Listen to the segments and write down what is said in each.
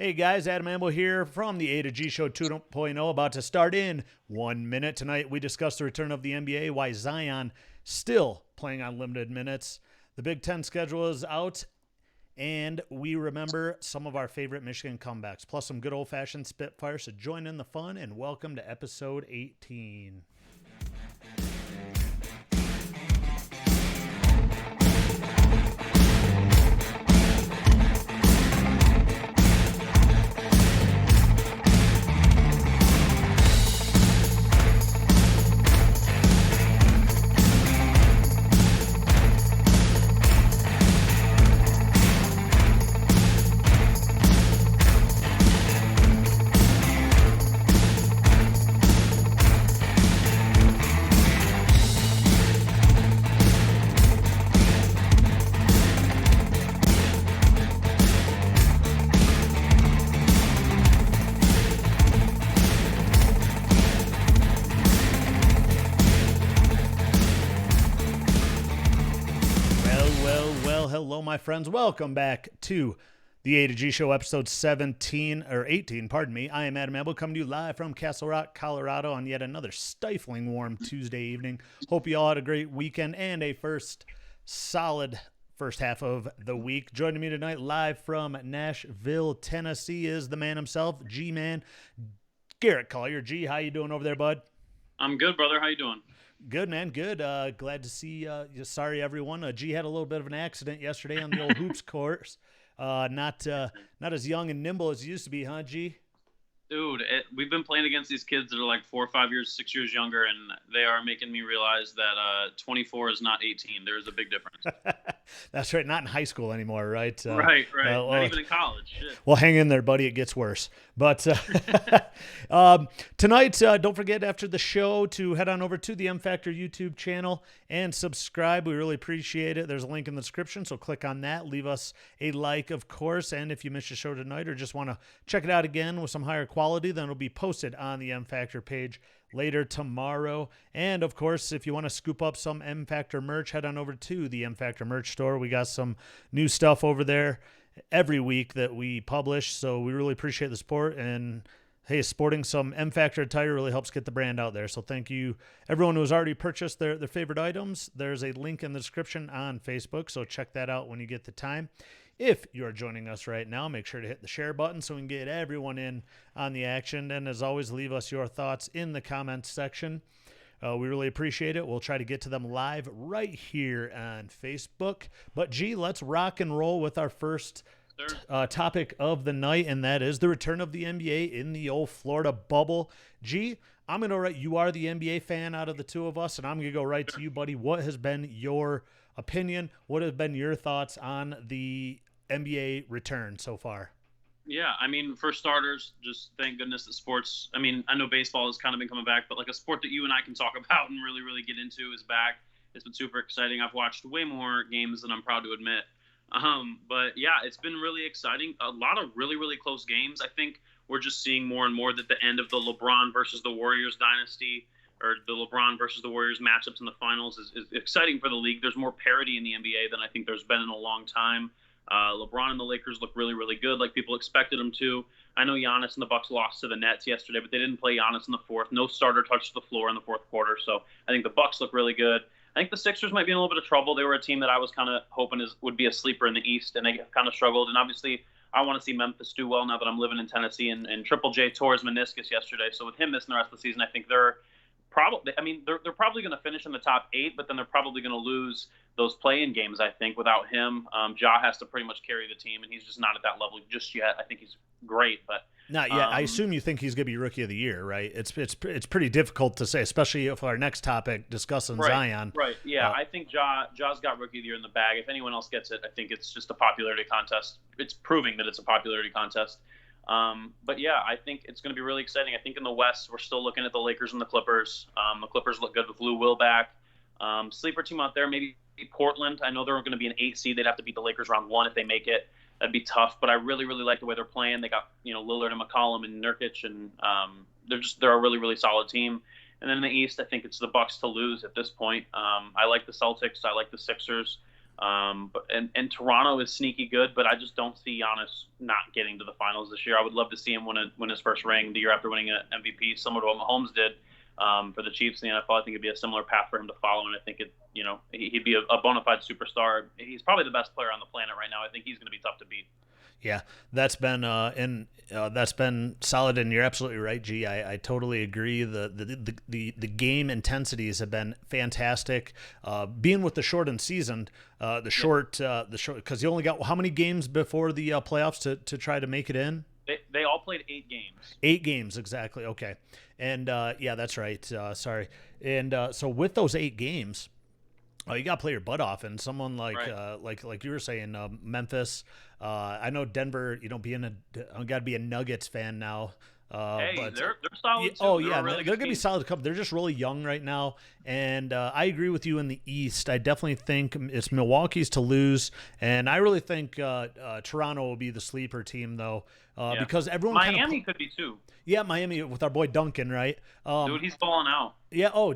Hey guys, Adam Amble here from the A to G Show 2.0, about to start in 1 minute. Tonight we discuss the return of the NBA, why Zion still playing on limited minutes. The Big Ten schedule is out, and we remember some of our favorite Michigan comebacks, plus some good old-fashioned Spitfire. So join in the fun, and welcome to episode 18. Hello, my friends. Welcome back to the A to G Show, episode 17 or 18. Pardon me. I am Adam Amble, coming to you live from Castle Rock, Colorado, on yet another stifling warm Tuesday evening. Hope you all had a great weekend and a solid first half of the week. Joining me tonight, live from Nashville, Tennessee, is the man himself, G-Man, Garrett Collier. G, how you doing over there, bud? I'm good, brother. How you doing? Good, man. Good. Glad to see you. Sorry, everyone. G had a little bit of an accident yesterday on the old hoops course. Not as young and nimble as he used to be, huh, G? Dude, we've been playing against these kids that are like 4 or 5 years, 6 years younger, and they are making me realize that 24 is not 18. There's a big difference. That's right. Not in high school anymore, right? Right. Not even in college. Shit. Well, hang in there, buddy. It gets worse. But tonight, don't forget after the show to head on over to the M Factor YouTube channel and subscribe. We really appreciate it. There's a link in the description, so click on that. Leave us a like, of course. And if you missed the show tonight or just want to check it out again with some higher quality, then it'll be posted on the M Factor page later tomorrow. And of course, if you want to scoop up some M Factor merch, head on over to the M Factor merch store. We got some new stuff over there every week that we publish, so we really appreciate the support. And hey, sporting some M Factor attire really helps get the brand out there. So thank you everyone who has already purchased their favorite items. There's a link in the description on Facebook, so check that out when you get the time. If you are joining us right now, make sure to hit the share button so we can get everyone in on the action. And as always, leave us your thoughts in the comments section. We really appreciate it. We'll try to get to them live right here on Facebook. But, G, let's rock and roll with our first topic of the night, and that is the return of the NBA in the old Florida bubble. G, I'm going to write, you are the NBA fan out of the two of us, and I'm going to go right to you, buddy. What has been your opinion? What have been your thoughts on the NBA return so far? Yeah, I mean, for starters, just thank goodness that sports, I mean, I know baseball has kind of been coming back, but like a sport that you and I can talk about and really, really get into is back. It's been super exciting. I've watched way more games than I'm proud to admit. But yeah, it's been really exciting. A lot of really, really close games. I think we're just seeing more and more that the end of the LeBron versus the Warriors dynasty, or the LeBron versus the Warriors matchups in the finals, is exciting for the league. There's more parity in the NBA than I think there's been in a long time. LeBron and the Lakers look really, really good, like people expected them to. I know Giannis and the Bucks lost to the Nets yesterday, but they didn't play Giannis in the fourth. No starter touched the floor in the fourth quarter, so I think the Bucks look really good. I think the Sixers might be in a little bit of trouble. They were a team that I was kind of hoping would be a sleeper in the East, and they kind of struggled. And obviously, I want to see Memphis do well now that I'm living in Tennessee. And Triple J tore his meniscus yesterday, so with him missing the rest of the season, I think they're probably going to finish in the top 8, but then they're probably going to lose those play-in games, I think, without him. Ja has to pretty much carry the team, and he's just not at that level just yet. I think he's great, but not yet. I assume you think he's going to be Rookie of the Year, right? It's pretty difficult to say, especially if our next topic discussing Zion. Right. Yeah, I think Ja's got Rookie of the Year in the bag. If anyone else gets it, I think it's just a popularity contest. It's proving that it's a popularity contest. But yeah, I think it's going to be really exciting. I think in the West, we're still looking at the Lakers and the Clippers. The Clippers look good with Lou Will back. Sleeper team out there, maybe Portland. I know they're going to be an 8 seed. They'd have to beat the Lakers round 1 if they make it. That'd be tough, but I really, really like the way they're playing. They got, Lillard and McCollum and Nurkic, and they're a really, really solid team. And then in the East, I think it's the Bucks to lose at this point. I like the Celtics. I like the Sixers. And Toronto is sneaky good, but I just don't see Giannis not getting to the finals this year. I would love to see him win his first ring the year after winning an MVP, similar to what Mahomes did for the Chiefs in the NFL. I think it'd be a similar path for him to follow, and I think he'd be a bona fide superstar. He's probably the best player on the planet right now. I think he's going to be tough to beat. Yeah, that's been that's been solid, and you're absolutely right, G. I totally agree. The game intensities have been fantastic. Being with the shortened season, the short because you only got how many games before the playoffs to try to make it in? They all played 8 games. 8 games exactly. Okay, and yeah, that's right. Sorry, and so with those 8 games. Oh, you got to play your butt off, and someone like like you were saying, Memphis. I know Denver. I got to be a Nuggets fan now. But they're solid. Too. Oh yeah, really they're gonna be solid. They're just really young right now, and I agree with you in the East. I definitely think it's Milwaukee's to lose, and I really think Toronto will be the sleeper team though, because everyone Miami could be too. Yeah, Miami with our boy Duncan, right? Dude, he's falling out. Yeah. Oh.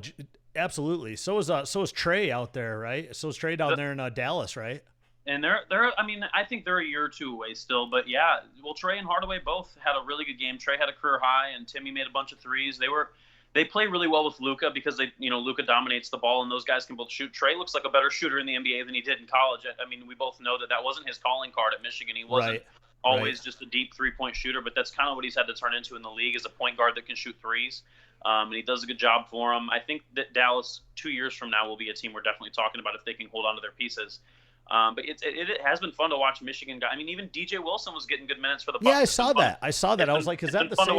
Absolutely. So is Trey out there, right? So is Trey down there in Dallas, right? And they're I mean, I think they're a year or two away still, but yeah. Well, Trey and Hardaway both had a really good game. Trey had a career high, and Timmy made a bunch of threes. They play really well with Luka because Luka dominates the ball, and those guys can both shoot. Trey looks like a better shooter in the NBA than he did in college. I mean, we both know that wasn't his calling card at Michigan. He wasn't always just a deep 3-point shooter, but that's kind of what he's had to turn into in the league as a point guard that can shoot threes. And he does a good job for him. I think that Dallas 2 years from now will be a team we're definitely talking about if they can hold on to their pieces. But it has been fun to watch Michigan guys. I mean, even DJ Wilson was getting good minutes for the Bucks. Yeah, I saw that. I was like, is that the same?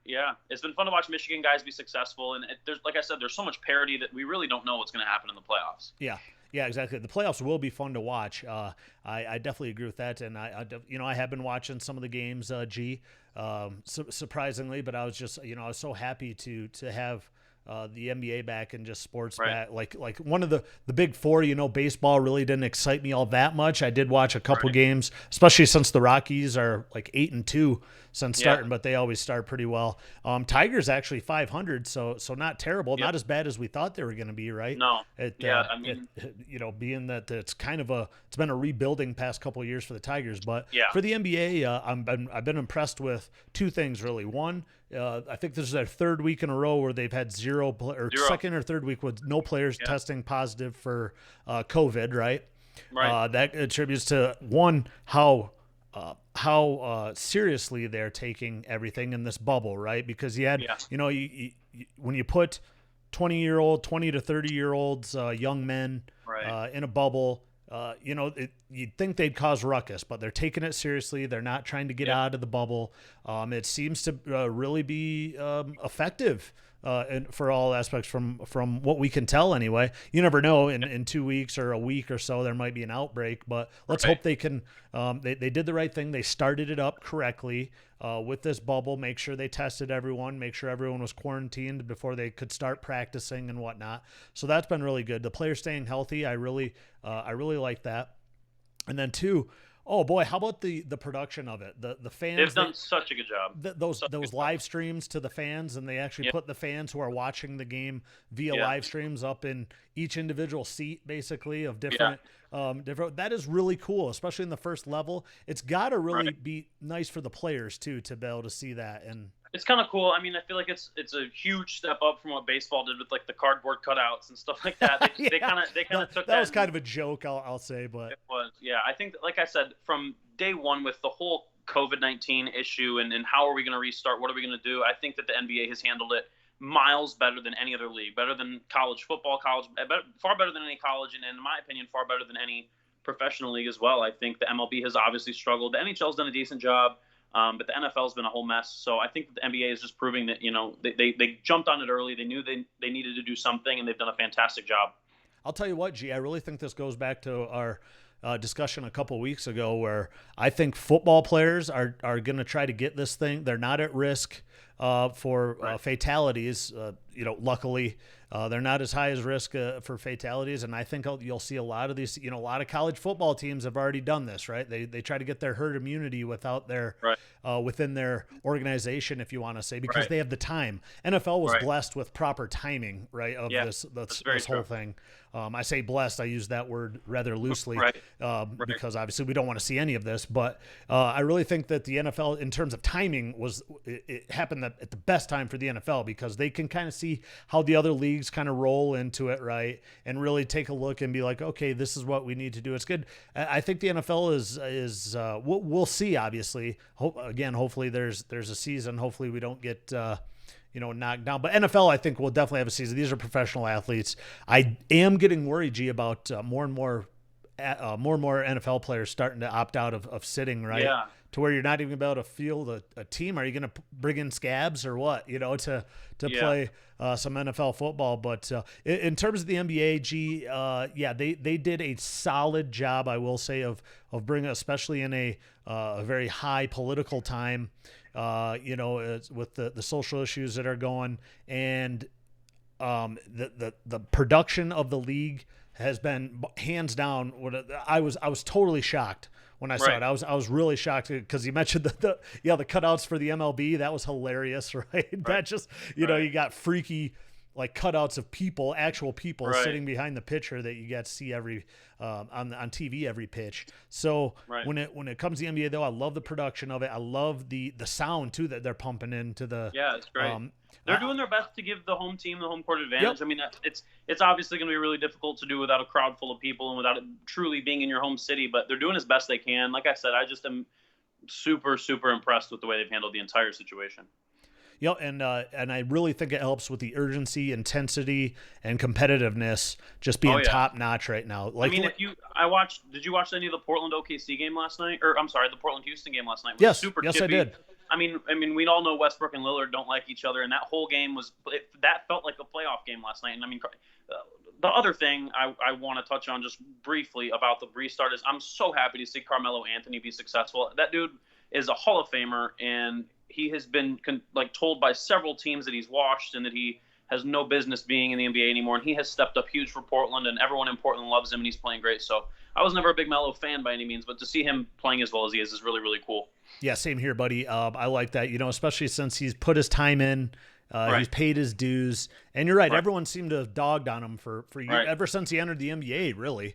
Yeah, it's been fun to watch Michigan guys be successful. And there's, like I said, there's so much parity that we really don't know what's going to happen in the playoffs. Yeah, exactly. The playoffs will be fun to watch. I definitely agree with that, and I have been watching some of the games, surprisingly, but I was just, I was so happy to have the NBA back and just sports back. Like one of the big four, baseball really didn't excite me all that much. I did watch a couple games, especially since the Rockies are like 8-2 since starting, but they always start pretty well. Tigers actually 500, so not terrible, not as bad as we thought they were going to be, right? No. Being that it's been a rebuilding past couple of years for the Tigers, but for the NBA, I've been impressed with 2 things really. One, I think this is their 3rd week in a row where they've had zero. Second or 3rd week with no players testing positive for COVID, right? Right. That attributes to one how seriously they're taking everything in this bubble, right? Because you had, when you put 20 to 30-year-olds, young men in a bubble, you'd think they'd cause ruckus, but they're taking it seriously. They're not trying to get out of the bubble. It seems to really be effective and for all aspects from what we can tell anyway. You never know, in 2 weeks or a week or so there might be an outbreak, but let's hope they can they did the right thing. They started it up correctly with this bubble, make sure they tested everyone, make sure everyone was quarantined before they could start practicing and whatnot. So that's been really good. The players staying healthy, I really like that. And then 2, oh boy, how about the production of it? The fans, they've done such a good job. Those live streams to the fans, and they actually put the fans who are watching the game via live streams up in each individual seat, basically of different. That is really cool, especially in the first level. It's got to really be nice for the players too to be able to see that. And it's kind of cool. I mean, I feel like it's a huge step up from what baseball did with like the cardboard cutouts and stuff like that. They kind of took that. That was kind of a joke, I'll say, but it was. Yeah, I think, like I said, from day one with the whole COVID-19 issue and how are we going to restart? What are we going to do? I think that the NBA has handled it miles better than any other league, better than college football, far better than any college, and in my opinion, far better than any professional league as well. I think the MLB has obviously struggled. The NHL's done a decent job. But the NFL's been a whole mess. So I think the NBA is just proving that, they jumped on it early. They knew they needed to do something, and they've done a fantastic job. I'll tell you what, G, I really think this goes back to our discussion a couple weeks ago where I think football players are going to try to get this thing. They're not at risk for fatalities. Luckily, they're not as high as risk for fatalities. And I think you'll see a lot of these, a lot of college football teams have already done this, right? They try to get their herd immunity without their within their organization, if you want to say, because they have the time. NFL was blessed with proper timing, right, of this whole thing. I say blessed. I use that word rather loosely, Right. because obviously we don't want to see any of this. But I really think that the NFL, in terms of timing, it happened at the best time for the NFL, because they can kind of see how the other leagues kind of roll into it, right, and really take a look and be like, okay, this is what we need to do. It's good. I think the NFL is we'll see. Obviously, hopefully there's a season. Hopefully we don't get knocked down. But NFL, I think, will definitely have a season. These are professional athletes. I am getting worried, G, about more and more NFL players starting to opt out of sitting, right? Yeah. To where you're not even able to field a team. Are you going to bring in scabs or what? To play some NFL football. But in terms of the NBA, G, they did a solid job, I will say, of bringing, especially in a very high political time. With the social issues that are going, and the production of the league has been hands down. I was totally shocked when I saw it. I was really shocked, because you mentioned the cutouts for the MLB. That was hilarious, right? That just you got freaky like cutouts of people, actual people sitting behind the pitcher that you get to see every on TV every pitch. So when it comes to the NBA, though, I love the production of it. I love the sound too that they're pumping into the. Yeah, it's great. They're doing their best to give the home team the home court advantage. Yep. I mean, it's obviously going to be really difficult to do without a crowd full of people and without it truly being in your home city. But they're doing as best they can. Like I said, I just am super, super impressed with the way they've handled the entire situation. Yep, and I really think it helps with the urgency, intensity, and competitiveness just being top notch right now. Like, I mean, did you watch any of the Portland OKC game last night? Or I'm sorry, the Portland Houston game last night? Yes, super yes, chippy. I did. I mean, we all know Westbrook and Lillard don't like each other, and that whole game that felt like a playoff game last night. And I mean, the other thing I want to touch on just briefly about the restart is I'm so happy to see Carmelo Anthony be successful. That dude is a Hall of Famer, and he has been told by several teams that he's washed and that he has no business being in the NBA anymore. And he has stepped up huge for Portland, and everyone in Portland loves him, and he's playing great. So I was never a big Melo fan by any means, but to see him playing as well as he is really, really cool. Yeah, same here, buddy. I like that, especially since he's put his time in. He's paid his dues. And you're right. Everyone seemed to have dogged on him for years, ever since he entered the NBA, really.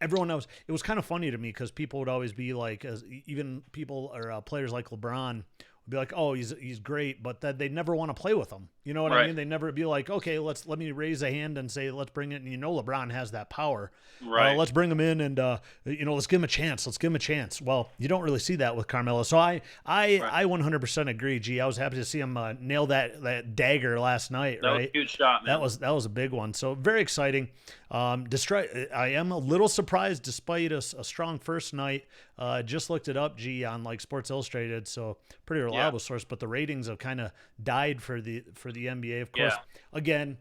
Everyone knows. It was kind of funny to me because people would always be like, even people or players like LeBron would be like, oh, he's great, but that they never want to play with him. You know what I mean? They never be like, okay, let me raise a hand and say, let's bring it. And LeBron has that power. Right. Let's bring him in and let's give him a chance. Let's give him a chance. Well, you don't really see that with Carmelo. So I 100% agree. Gee, I was happy to see him nail that dagger last night. That was a huge shot, man. That was a big one. So very exciting. I am a little surprised, despite a strong first night. Just looked it up, on like Sports Illustrated, so pretty reliable source. But the ratings have kind of died for the NBA. Of course, again,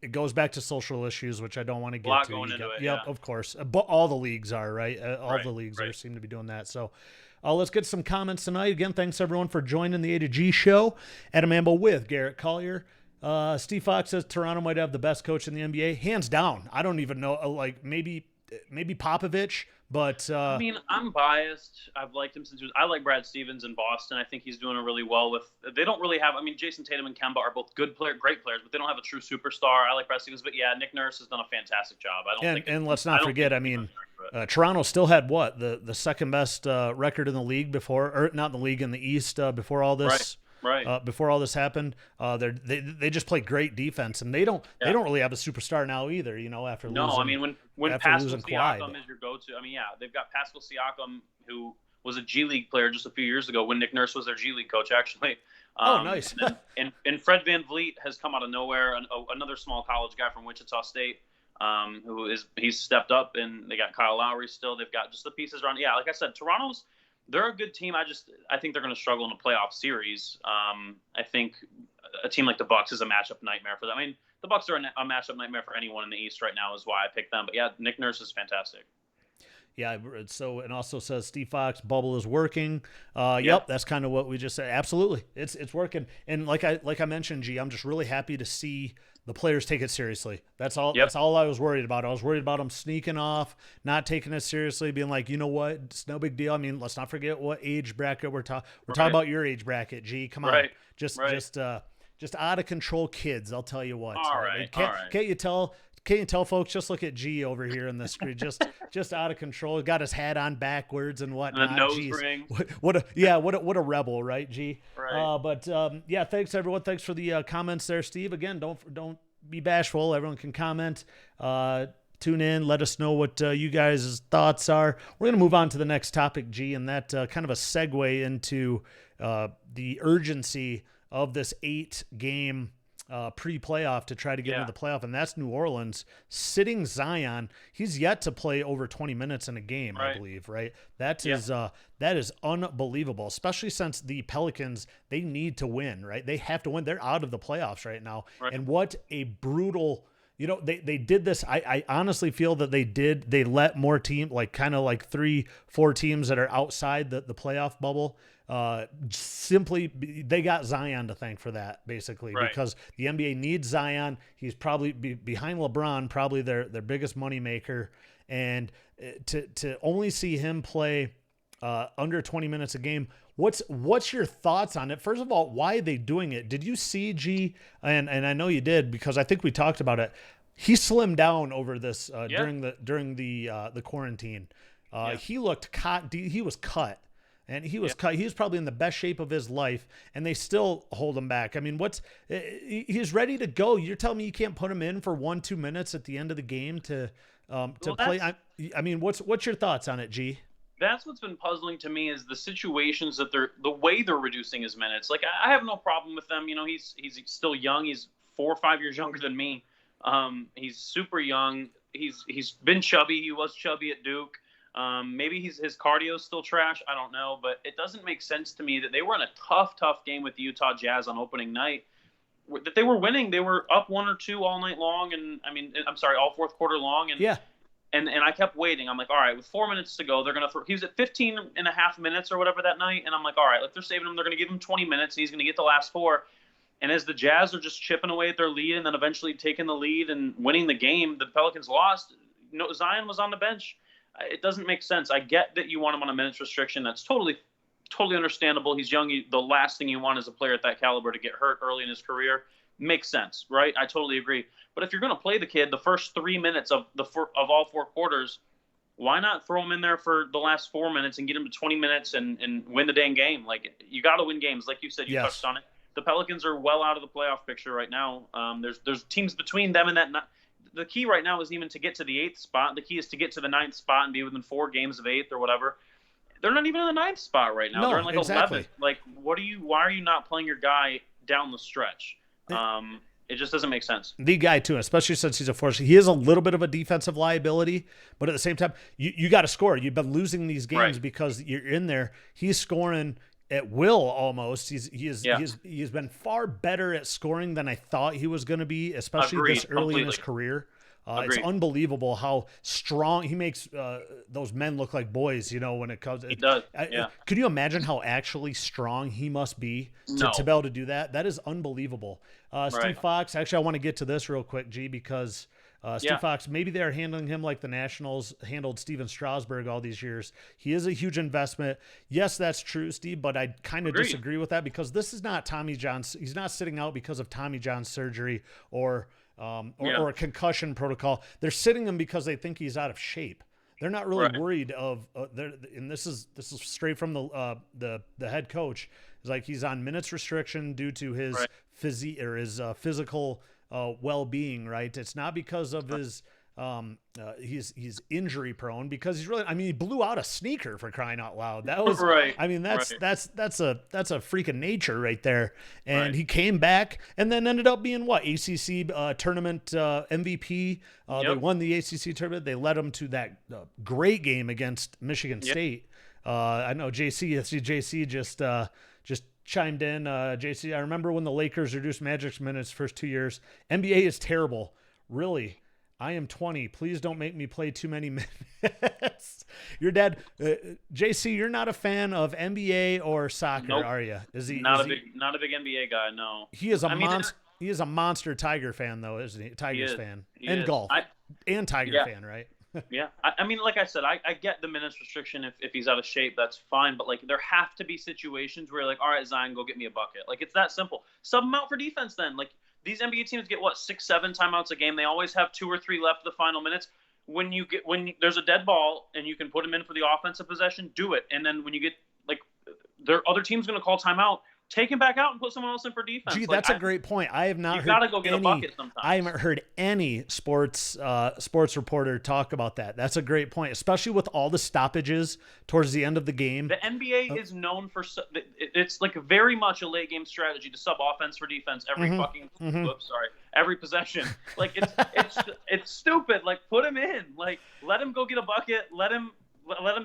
it goes back to social issues, which I don't want to get to. Going into it, yep, of course. But all the leagues are right. All the leagues seem to be doing that. So. Let's get some comments tonight. Again, thanks everyone for joining the A to G show. Adam Amble with Garrett Collier. Steve Fox says Toronto might have the best coach in the NBA. Hands down. I don't even know. Maybe Popovich, but I mean, I'm biased. I've liked him since I like Brad Stevens in Boston. I think he's doing it really well they don't really have, Jason Tatum and Kemba are both great players, but they don't have a true superstar. I like Brad Stevens, but Nick Nurse has done a fantastic job. And let's not forget, Toronto still had the second best record in the league before, or not in the league, in the East before all this. Right. Before all this happened, they just play great defense, and they don't really have a superstar now either. After losing. When Pascal Siakam is your go-to, they've got Pascal Siakam, who was a G League player just a few years ago when Nick Nurse was their G League coach, actually. Nice. and Fred VanVleet has come out of nowhere, another small college guy from Wichita State. He's stepped up, and they got Kyle Lowry still. They've got just the pieces around. Yeah, like I said, they're a good team. I think they're going to struggle in a playoff series. I think a team like the Bucks is a matchup nightmare for them. The Bucks are a matchup nightmare for anyone in the East right now, is why I picked them. But Nick Nurse is fantastic. Yeah. So, and also says Steve Fox, bubble is working. Yep. That's kind of what we just said. Absolutely, it's working. And like I mentioned, I'm just really happy to see the players take it seriously. That's all. That's all I was worried about. I was worried about them sneaking off, not taking it seriously, being like, you know what, it's no big deal. Let's not forget what age bracket we're talking. We're talking about your age bracket. Come on, just just out of control kids. I'll tell you what. All I right, mean, all right. can't you tell? Can't you tell, folks? Just look at G over here in the screen. Just out of control. Got his hat on backwards and whatnot. And a nose Jeez. ring. What a rebel, right, G? Right. But yeah, thanks everyone. Thanks for the comments there, Steve. Again, don't be bashful. Everyone can comment. Tune in. Let us know what you guys' thoughts are. We're gonna move on to the next topic, G, and that kind of a segue into the urgency of this 8-game pre-playoff to try to get into the playoff, and that's New Orleans sitting Zion. He's yet to play over 20 minutes in a game, I believe, right? That is unbelievable, especially since the Pelicans, they need to win, right? They have to win. They're out of the playoffs right now. Right. And what a brutal, they did this. I honestly feel that they let more teams, like kind of like 3-4 teams that are outside the playoff bubble, simply they got Zion to thank for that, basically, because the NBA needs Zion. He's probably behind LeBron, probably their biggest moneymaker, and to only see him play under 20 minutes a game. What's your thoughts on it? First of all, why are they doing it? Did you see G? And I know you did, because I think we talked about it. He slimmed down over this during the quarantine. He looked cut. He was cut. And he was cut. He was probably in the best shape of his life, and they still hold him back. I mean, he's ready to go. You're telling me you can't put him in for 1-2 minutes at the end of the game to play? I mean, what's your thoughts on it, G? That's what's been puzzling to me, is the situations that the way they're reducing his minutes. Like, I have no problem with them. He's still young. He's 4 or 5 years younger than me. He's super young. He's been chubby. He was chubby at Duke. Maybe his cardio is still trash. I don't know, but it doesn't make sense to me that they were in a tough game with the Utah Jazz on opening night, that they were winning. They were up 1 or 2 all night long. And all fourth quarter long. And I kept waiting. I'm like, all right, with 4 minutes to go, they're going to throw. He was at 15 and a half minutes or whatever that night. And I'm like, all right, if they're saving him, they're going to give him 20 minutes. And he's going to get the last 4. And as the Jazz are just chipping away at their lead and then eventually taking the lead and winning the game, the Pelicans lost. Zion was on the bench. It doesn't make sense. I get that you want him on a minutes restriction. That's totally understandable. He's young. The last thing you want is a player at that caliber to get hurt early in his career. Makes sense, right? I totally agree. But if you're going to play the kid the first 3 minutes of all 4 quarters, why not throw him in there for the last 4 minutes and get him to 20 minutes and win the dang game? Like, you got to win games. Like you said, you touched on it. The Pelicans are well out of the playoff picture right now. There's teams between them and that. The key right now isn't even to get to the 8th spot. The key is to get to the 9th spot and be within 4 games of 8th or whatever. They're not even in the 9th spot right now. No, they're in like exactly. 11th. Like, why are you not playing your guy down the stretch? It just doesn't make sense. The guy too, especially since he's a force. He is a little bit of a defensive liability, but at the same time, you got to score. You've been losing these games because you're in there. He's scoring at will almost. He's been far better at scoring than I thought he was going to be, especially this early in his career. It's unbelievable how strong he makes those men look like boys, when it comes. He does. Could you imagine how actually strong he must be to be able to do that? That is unbelievable. Steve Fox, actually, I want to get to this real quick, G, because Steve Fox, maybe they're handling him like the Nationals handled Steven Strasburg all these years. He is a huge investment. Yes, that's true, Steve, but I kind of disagree with that, because this is not Tommy John's. He's not sitting out because of Tommy John's surgery or a concussion protocol. They're sitting him because they think he's out of shape. They're not really worried of and this is straight from the head coach. It's like he's on minutes restriction due to his physique or his physical well-being, right? It's not because of his he's injury prone, because he's really, he blew out a sneaker, for crying out loud. That was that's a freak of nature right there. And he came back and then ended up being ACC tournament MVP. They won the ACC tournament. They led them to that great game against Michigan State. I know JC just chimed in. JC, I remember when the Lakers reduced Magic's minutes first 2 years. NBA is terrible. Really? I am 20. Please don't make me play too many minutes. Your dad, JC, you're not a fan of NBA or soccer, are you? Is he not a big NBA guy? No. He is a monster. He is a monster Tiger fan, though, isn't he? Tigers fan and golf and Tiger fan, right? Yeah, I mean, like I said, I get the minutes restriction if he's out of shape, that's fine. But like, there have to be situations where you're like, all right, Zion, go get me a bucket. Like, it's that simple. Sub him out for defense then. Like, these NBA teams get what 6, 7 timeouts a game. They always have 2 or 3 left the final minutes. When there's a dead ball and you can put him in for the offensive possession, do it. And then when you get like, their other team's going to call timeout. Take him back out and put someone else in for defense. Gee, that's a great point. I have not you heard gotta go get any, a bucket sometimes. I haven't heard any sports reporter talk about that. That's a great point, especially with all the stoppages towards the end of the game. The NBA is known for it's like very much a late game strategy to sub offense for defense every every possession. Like it's stupid. Like put him in. Like let him go get a bucket. Let him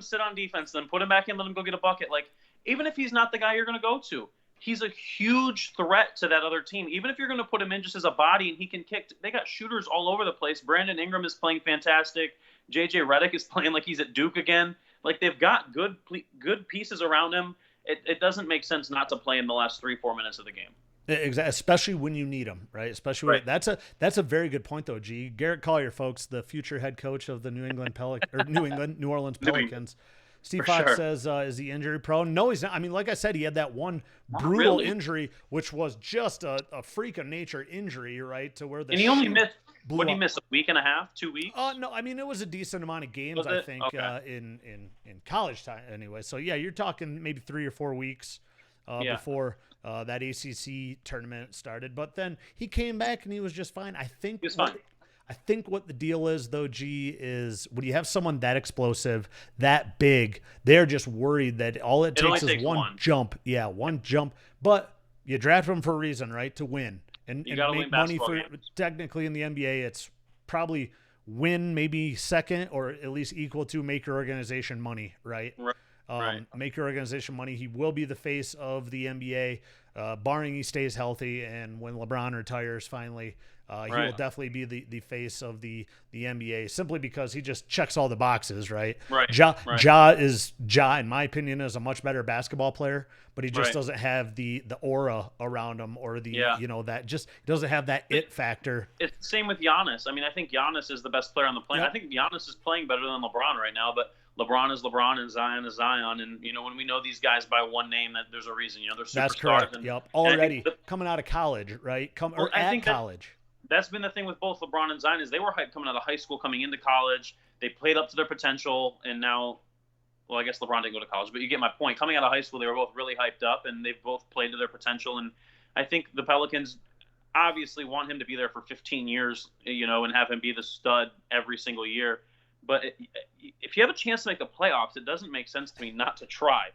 sit on defense. Then put him back in. Let him go get a bucket. Like even if he's not the guy you're going to go to. He's a huge threat to that other team. Even if you're going to put him in just as a body and he can kick, they got shooters all over the place. Brandon Ingram is playing fantastic. JJ Redick is playing like he's at Duke again. Like they've got good pieces around him. It doesn't make sense not to play in the last 3-4 minutes of the game. Exactly, especially when you need them, right? Especially right. That's a very good point though, G. Garrett Collier, folks, the future head coach of the New Orleans Pelicans. Steve Fox says, is he injury prone? No, he's not. I mean, like I said, he had that one brutal injury, which was just a freak of nature injury, right? To where he only missed, what did he miss, a week and a half, 2 weeks? No, I mean, it was a decent amount of games, I think, in college time anyway. So, yeah, you're talking maybe 3 or 4 weeks before that ACC tournament started. But then he came back and he was just fine. I think what the deal is, though, G, is when you have someone that explosive, that big, they're just worried that all it takes is one jump. Yeah, one jump. But you draft them for a reason, right? To win. And make money for games. Technically in the NBA, it's probably win maybe second or at least equal to make your organization money, right? Make your organization money. He will be the face of the NBA, barring he stays healthy. And when LeBron retires finally, he will definitely be the face of the NBA simply because he just checks all the boxes, right? Ja, in my opinion, is a much better basketball player, but he just doesn't have the aura around him or that just doesn't have that it factor. It's the same with Giannis. I mean, I think Giannis is the best player on the planet. I think Giannis is playing better than LeBron right now, but LeBron is LeBron and Zion is Zion. And, when we know these guys by one name, that there's a reason, they're superstars. That's correct. Already coming out of college, right? College. That's been the thing with both LeBron and Zion is they were hyped coming out of high school, coming into college. They played up to their potential, and now, well, I guess LeBron didn't go to college, but you get my point. Coming out of high school, they were both really hyped up, and they've both played to their potential. And I think the Pelicans obviously want him to be there for 15 years, and have him be the stud every single year. But if you have a chance to make the playoffs, it doesn't make sense to me not to try.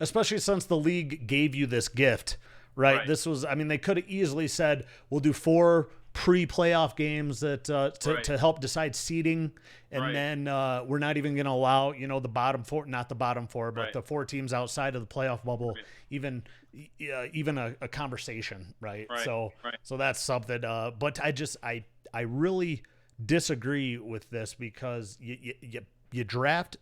Especially since the league gave you this gift, right? This was, they could have easily said, we'll do 4 pre-playoff games that to help decide seeding, and then we're not even going to allow the bottom 4, not the bottom 4, but the 4 teams outside of the playoff bubble, even a conversation, right? So that's something. But I really disagree with this because you draft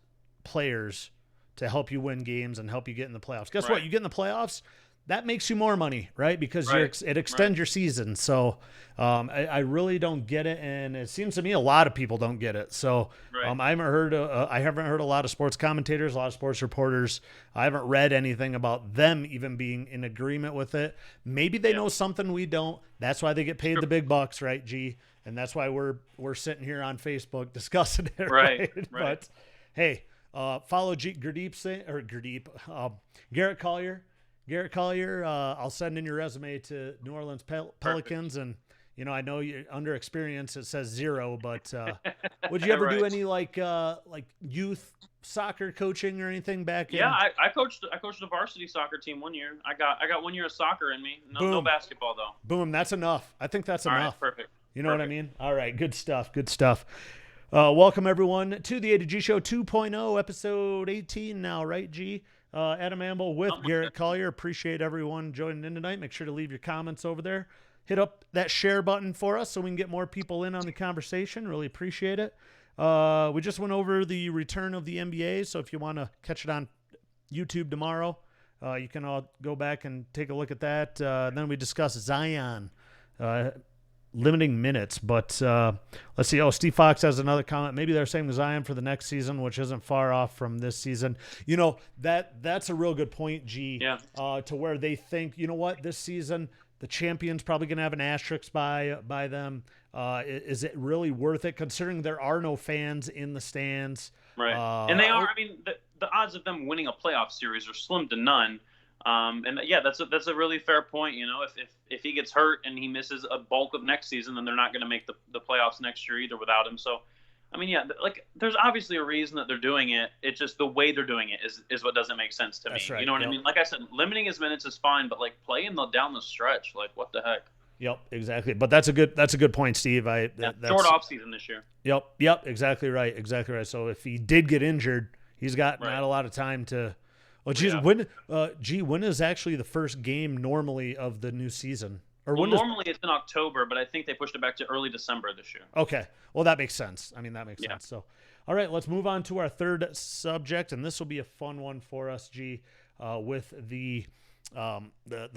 players to help you win games and help you get in the playoffs. Guess what? You get in the playoffs. That makes you more money, right? Because it extends your season. So I really don't get it, and it seems to me a lot of people don't get it. So I haven't heard a lot of sports commentators, a lot of sports reporters. I haven't read anything about them even being in agreement with it. Maybe they know something we don't. That's why they get paid the big bucks, right, G? And that's why we're sitting here on Facebook discussing it, right? But hey, follow Garrett Collier. Garrett Collier, I'll send in your resume to New Orleans Pelicans, and I know you're under experience. It says 0, but would you ever do any like youth soccer coaching or anything back? Yeah, I coached a varsity soccer team 1 year. I got 1 year of soccer in me. No basketball though. Boom, that's enough. I think that's enough. Right, perfect. You know what I mean? All right, good stuff. Welcome everyone to the A to G Show 2.0, episode 18 now, right, G? Adam Amble with Garrett Collier. Appreciate everyone joining in tonight. Make sure to leave your comments over there. Hit up that share button for us so we can get more people in on the conversation. Really appreciate it. We just went over the return of the NBA, so if you want to catch it on YouTube tomorrow, you can all go back and take a look at that. Then we discuss Zion. limiting minutes. But let's see. Oh, Steve Fox has another comment. Maybe they're saying Zion for the next season, which isn't far off from this season. That's a real good point, G. Yeah. To where they think, you know what, this season the champion's probably going to have an asterisk by them. Is it really worth it, considering there are no fans in the stands? Right. And they are. I mean, the odds of them winning a playoff series are slim to none. And yeah, that's a really fair point. If he gets hurt and he misses a bulk of next season, then they're not going to make the playoffs next year either without him. So, I mean, yeah, like there's obviously a reason that they're doing it. It's just the way they're doing it is what doesn't make sense to me. Right. You know what I mean? Like I said, limiting his minutes is fine, but like playing down the stretch, like what the heck? Yep, exactly. But that's a good point, Steve. Short off season this year. Yep, exactly right. So if he did get injured, he's got Right. not a lot of time to. Well, geez, Yeah. when is actually the first game normally of the new season? Or Well, when does? normally it's in October, but I think they pushed it back to early December this year. Okay, well that makes sense. I mean that makes Yeah. sense. So, all right, let's move on to our third subject, and this will be a fun one for us, G. With the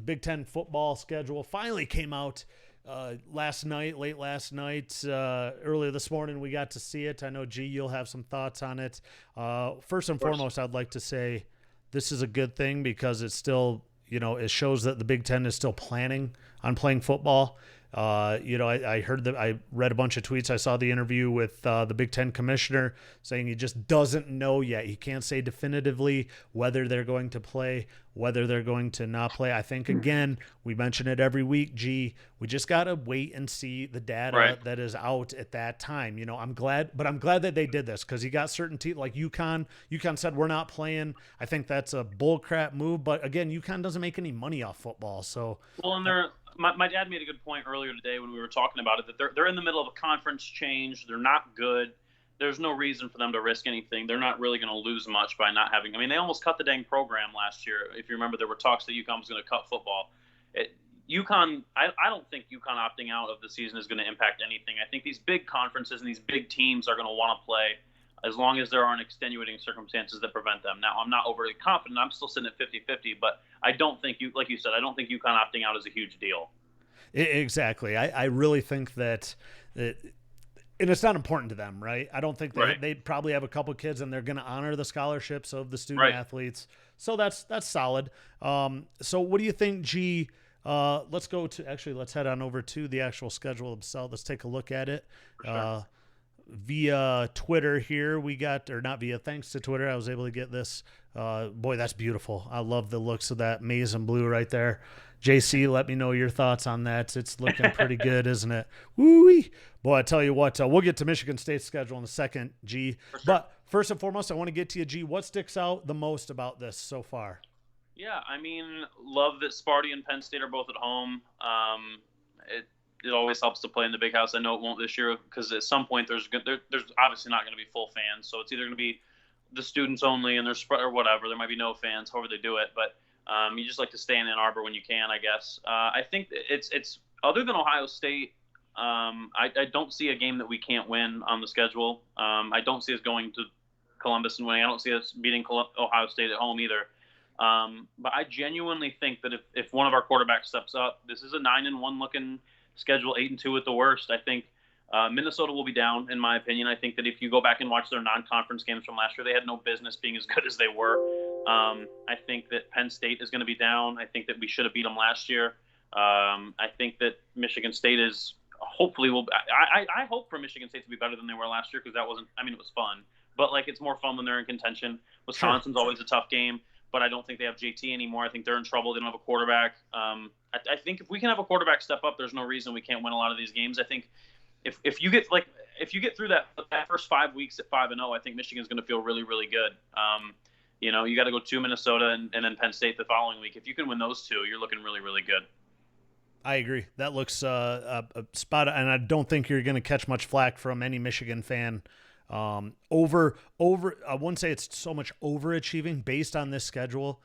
Big Ten football schedule finally came out late last night, earlier this morning. We got to see it. I know, G, you'll have some thoughts on it. First and foremost, I'd like to say this is a good thing because it's still, it shows that the Big Ten is still planning on playing football. I read a bunch of tweets. I saw the interview with the Big Ten commissioner saying he just doesn't know yet. He can't say definitively whether they're going to play, whether they're going to not play. I think, again, we mention it every week, G, we just got to wait and see the data that is out at that time. I'm glad that they did this because you got certain teams like UConn. UConn said we're not playing. I think that's a bullcrap move. But again, UConn doesn't make any money off football. So, well, and my dad made a good point earlier today when we were talking about it, that they're in the middle of a conference change. They're not good. There's no reason for them to risk anything. They're not really going to lose much by not having. I mean, they almost cut the dang program last year. If you remember, there were talks that UConn was going to cut football. UConn, I don't think UConn opting out of the season is going to impact anything. I think these big conferences and these big teams are going to want to play as long as there aren't extenuating circumstances that prevent them. Now, I'm not overly confident. I'm still sitting at 50-50, but I don't think like you said, I don't think UConn opting out is a huge deal. Exactly. I really think that and it's not important to them, right? I don't think they probably have a couple kids and they're going to honor the scholarships of the student athletes. So that's solid. So what do you think, G? Let's head on over to the actual schedule itself. Let's take a look at it. Sure. Via Twitter here, thanks to Twitter, I was able to get this. Boy, that's beautiful. I love the looks of that maize and blue right there. JC, let me know your thoughts on that. It's looking pretty good, isn't it? Woo-wee. Boy, I tell you what, we'll get to Michigan State's schedule in a second, G. For sure. But first and foremost, I want to get to you, G. What sticks out the most about this so far? Yeah, I mean, love that Sparty and Penn State are both at home. It always helps to play in the big house. I know it won't this year because at some point there's obviously not going to be full fans, so it's either going to be the students only and there's or whatever. There might be no fans, however they do it, but you just like to stay in Ann Arbor when you can, I guess. I think it's other than Ohio State. I don't see a game that we can't win on the schedule. I don't see us going to Columbus and winning. I don't see us beating Ohio State at home either. But I genuinely think that if one of our quarterbacks steps up, this is a 9-1 looking schedule, 8-2 at the worst. I think Minnesota will be down, in my opinion. I think that if you go back and watch their non-conference games from last year, they had no business being as good as they were. I think that Penn State is going to be down. I think that we should have beat them last year. I think that Michigan State is hopefully will. I hope for Michigan State to be better than they were last year because that wasn't. I mean, it was fun, but like it's more fun when they're in contention. Wisconsin's always a tough game, but I don't think they have JT anymore. I think they're in trouble. They don't have a quarterback. I think if we can have a quarterback step up, there's no reason we can't win a lot of these games. I think if you get through that first 5 weeks at 5-0, I think Michigan's going to feel really, really good. You got to go to Minnesota and then Penn State the following week. If you can win those two, you're looking really, really good. I agree. That looks a spot, and I don't think you're going to catch much flack from any Michigan fan. I wouldn't say it's so much overachieving based on this schedule.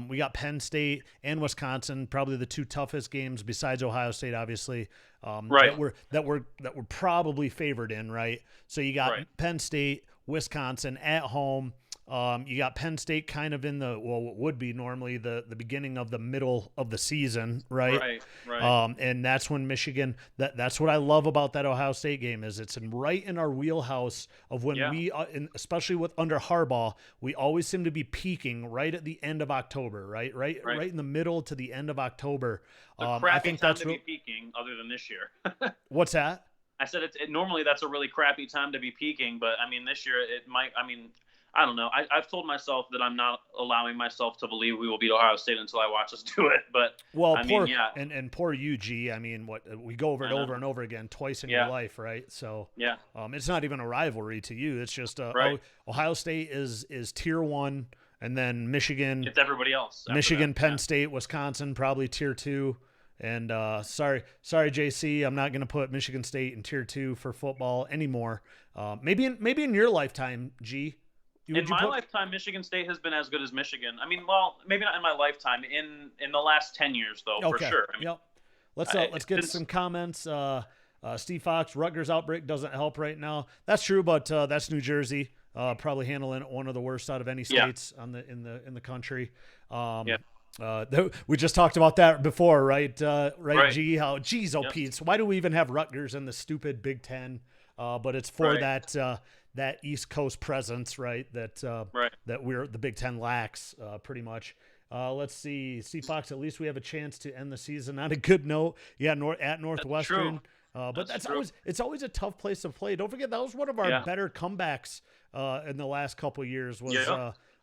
We got Penn State and Wisconsin, probably the two toughest games besides Ohio State, obviously. That we're probably favored in, right? So you got Penn State, Wisconsin at home. You got Penn State kind of in what would be normally the beginning of the middle of the season, right? Right. And that's when Michigan. That's what I love about that Ohio State game is it's right in our wheelhouse of when Yeah. we, especially with under Harbaugh, we always seem to be peaking right at the end of October, right in the middle to the end of October. The I crappy think time that's to be peaking, other than this year. what's that? I said normally that's a really crappy time to be peaking, but I mean this year it might. I mean, I don't know. I've told myself that I'm not allowing myself to believe we will beat Ohio State until I watch us do it. But Well, I poor mean, yeah, and poor UG. I mean, what we go over it over and over again twice in your life, right? So yeah, it's not even a rivalry to you. It's just right. Ohio State is tier 1, and then Michigan, It's everybody else. after Michigan, that. Penn State, Wisconsin, probably tier 2. And sorry, JC, I'm not going to put Michigan State in tier 2 for football anymore. Maybe in your lifetime, G. In my lifetime, Michigan State has been as good as Michigan. I mean, well, maybe not in my lifetime. In the last 10 years, though, for sure. I mean, yep. Let's get some comments. Steve Fox, Rutgers outbreak doesn't help right now. That's true, but that's New Jersey. Probably handling one of the worst out of any states in the country. We just talked about that before, right? Right. G. How geez, Pete. So why do we even have Rutgers in the stupid Big Ten? But it's for that East Coast presence, right? That the Big Ten lacks, pretty much. Let's see. Steve Fox, at least we have a chance to end the season on a good note. Yeah, at Northwestern. But it's always a tough place to play. Don't forget that was one of our better comebacks in the last couple of years was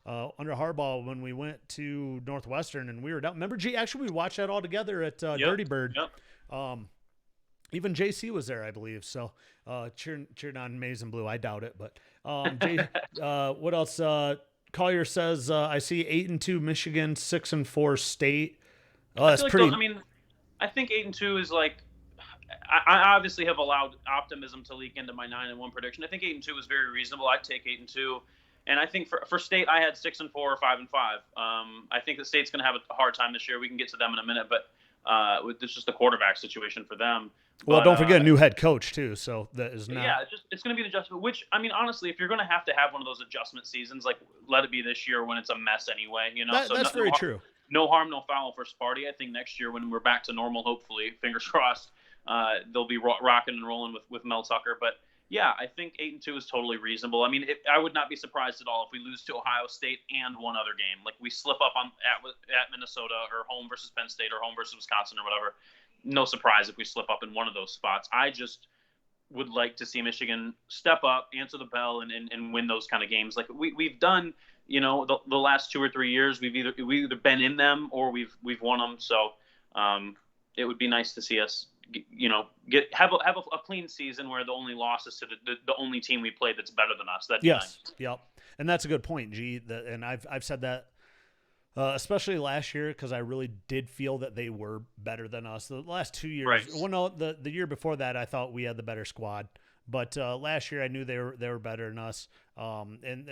under Harbaugh when we went to Northwestern and we were down. Remember, actually we watched that all together at Dirty Bird. Even JC was there, I believe. So cheered on Maize and Blue. I doubt it, but what else? Collier says I see 8-2 Michigan, 6-4 State. That's pretty. I mean, I think 8-2 is like. I obviously have allowed optimism to leak into my 9-1 prediction. I think 8-2 is very reasonable. I'd take 8-2, and I think for State I had 6-4 or 5-5. I think the State's going to have a hard time this year. We can get to them in a minute, but with this just the quarterback situation for them. Well, don't forget a new head coach too, so that is not. Yeah, it's going to be an adjustment. Which I mean, honestly, if you're going to have one of those adjustment seasons, like let it be this year when it's a mess anyway. You know, that's very true. No harm, no foul for Sparty. I think next year when we're back to normal, hopefully, fingers crossed, they'll be rocking and rolling with Mel Tucker. But yeah, I think 8-2 is totally reasonable. I mean, I would not be surprised at all if we lose to Ohio State and one other game, like we slip up at Minnesota or home versus Penn State or home versus Wisconsin or whatever. No surprise if we slip up in one of those spots. I just would like to see Michigan step up, answer the bell, and win those kind of games. Like we've done, you know, the last 2 or 3 years. We've either been in them or we've won them. So it would be nice to see us, you know, have a clean season where the only loss is to the only team we play that's better than us. That's nice. Yep, and that's a good point, G. And I've said that. Especially last year, because I really did feel that they were better than us. The last 2 years, right. Well, no, the year before that, I thought we had the better squad. But last year, I knew they were better than us. And